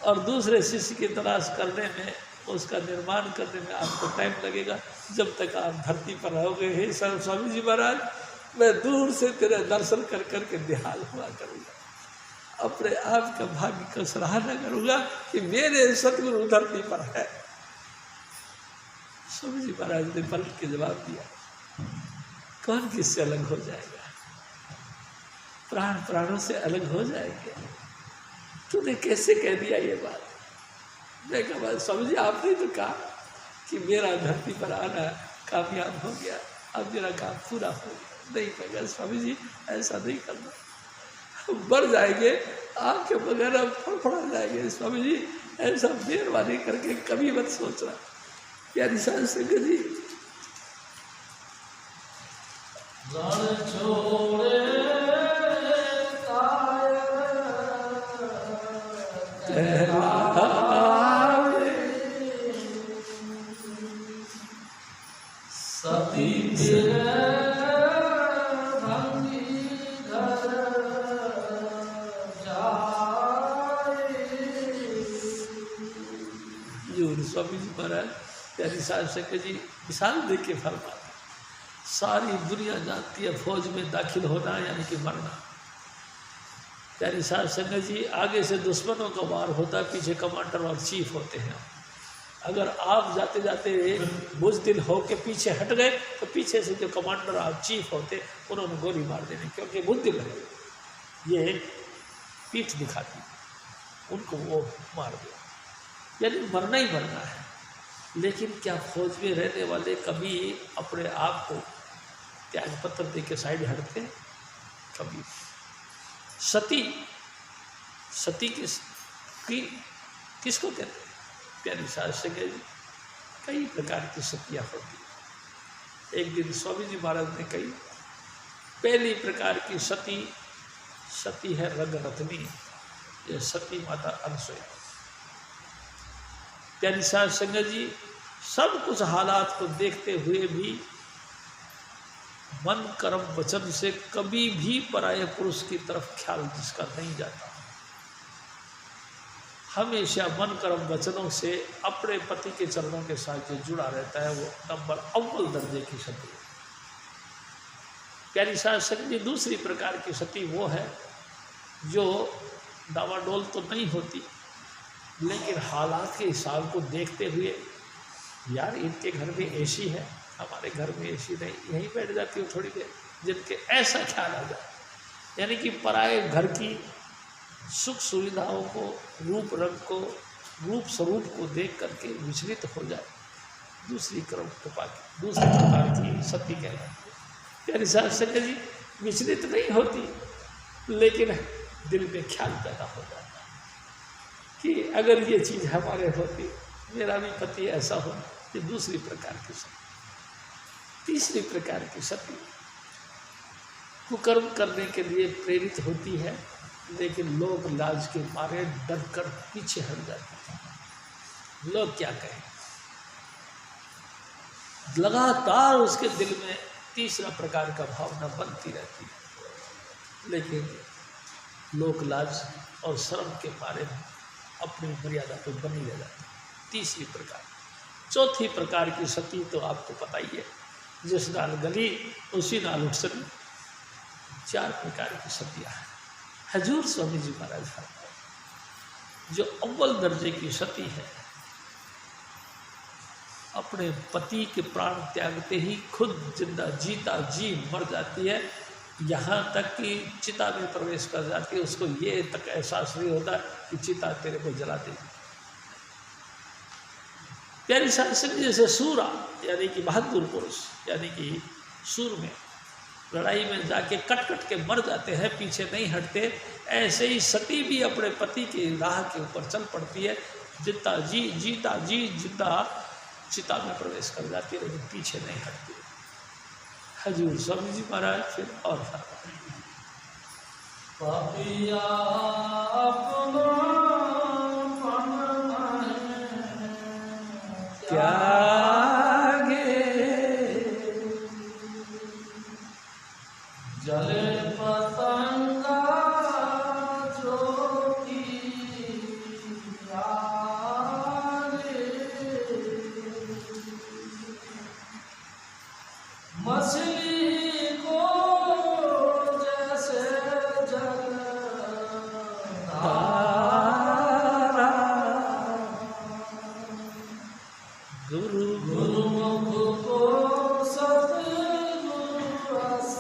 और दूसरे शिष्य की तलाश करने में उसका निर्माण करने में आपको टाइम लगेगा। जब तक आप धरती पर रहोगे, हे स्वामी जी महाराज, मैं दूर से तेरे दर्शन कर करके निहाल हुआ करूँगा, अपने आप का भाग्य का सराहना करूँगा कि मेरे सतगुरु धरती पर है। स्वामी जी महाराज ने पलट के जवाब दिया, कौन किससे अलग हो जाएगा? प्राण प्राणों से अलग हो जाएंगे। तूने कैसे कह दिया ये बात? मैं कहा, स्वामी जी आपने तो कहा कि मेरा धरती पर आना कामयाब हो गया, अब मेरा काम पूरा हो गया। नहीं, मैं कहा स्वामी जी ऐसा नहीं करना, हम बढ़ जाएंगे, आपके बगैर हम फड़फड़ा जाएंगे। स्वामी जी ऐसा मेहरबानी करके कभी मत सोचना। प्यारी साध संगत जी, स्वामी जी महाराज प्यारी साध संगत जी मिसाल दे के फरमाते, सारी दुनिया जानती है फौज में दाखिल होना यानी कि मरना। प्यारी साध संगत जी, आगे से दुश्मनों का वार होता है, पीछे कमांडर और चीफ होते हैं। अगर आप जाते जाते बुज़दिल हो के पीछे हट गए तो पीछे से जो कमांडर और चीफ होते उन्होंने गोली मार देनी, क्योंकि बुज़दिल है, ये पीठ दिखाती, उनको वो मार दिया, यानी मरना ही मरना है। लेकिन क्या फौज में रहने वाले कभी अपने आप को त्याग पत्र दे के साइड हटते? कभी। सती, सती किसको कहते हैं? प्यारी साध संगत जी, कई प्रकार की सतियाँ होती। एक दिन स्वामी जी महाराज ने कही, पहली प्रकार की सती, सती है रंगरत्नी, ये सती माता अनसुया। प्यारी साध संगत जी, सब कुछ हालात को देखते हुए भी मन कर्म वचन से कभी भी पराये पुरुष की तरफ ख्याल जिसका नहीं जाता, हमेशा मन कर्म वचनों से अपने पति के चरणों के साथ जो जुड़ा रहता है वो नंबर अव्वल दर्जे की सती है। प्यारी साध संगत जी, दूसरी प्रकार की सती वो है जो डावाडोल तो नहीं होती, लेकिन हालात के हिसाब को देखते हुए, यार इनके घर में एसी है, हमारे घर में एसी नहीं, यहीं बैठ जाती हूँ थोड़ी देर, जिनके ऐसा ख्याल आ जाए, यानी कि पराये घर की सुख सुविधाओं को, रूप रंग को, रूप स्वरूप को देख करके विचलित हो जाए, दूसरी प्रकार की सती कहलाती है। प्यारी साध संगत जी, विचलित नहीं होती, लेकिन दिल में ख्याल पैदा हो जाता है कि अगर ये चीज़ हमारे होती, मेरा भी पति ऐसा हो। ये दूसरी प्रकार की सती। तीसरी प्रकार की सती कुकर्म करने के लिए प्रेरित होती है, लेकिन लोग लाज के मारे डर कर पीछे हट जाते हैं। लोग क्या कहें, लगातार उसके दिल में तीसरा प्रकार का भावना बनती रहती है, लेकिन लोक लाज और शर्म के मारे अपनी मर्यादा को बनी रह जाती है। तीसरी प्रकार। चौथी प्रकार की सती तो आपको पता ही है, जिस नाल गली उसी नाल उठ सकी। चार प्रकार की सतियाँ हैं। हजूर स्वामी जी महाराज फरमाते, जो अव्वल दर्जे की सती है, अपने पति के प्राण त्यागते ही खुद जिंदा जीता जी मर जाती है, यहाँ तक कि चिता में प्रवेश कर जाती है। उसको ये तक एहसास नहीं होता कि चिता तेरे को जला देगी। प्यारी साध संगत जी, जैसे सूरा यानी कि बहादुर पुरुष, यानी कि सूर में लड़ाई में जाके कट कट के मर जाते हैं, पीछे नहीं हटते, ऐसे ही सती भी अपने पति की राह के ऊपर चल पड़ती है, जीता जी जिंदा चिता में प्रवेश कर जाती है, लेकिन पीछे नहीं हटती। हजूर स्वामी जी महाराज फिर और त्यागे
जले पतंगा ज्योति यारे मछली को जैसे जल धारा,
गुरु
गुरुमुख को सतगुरु रस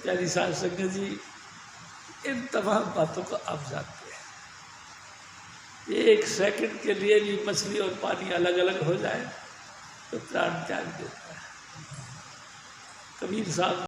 प्यारी साध संगत जी, इन तमाम बातों को आप जानते हैं। एक सेकंड के लिए भी मछली और पानी अलग अलग हो जाए तो प्राण त्याग देता है। कबीर साहब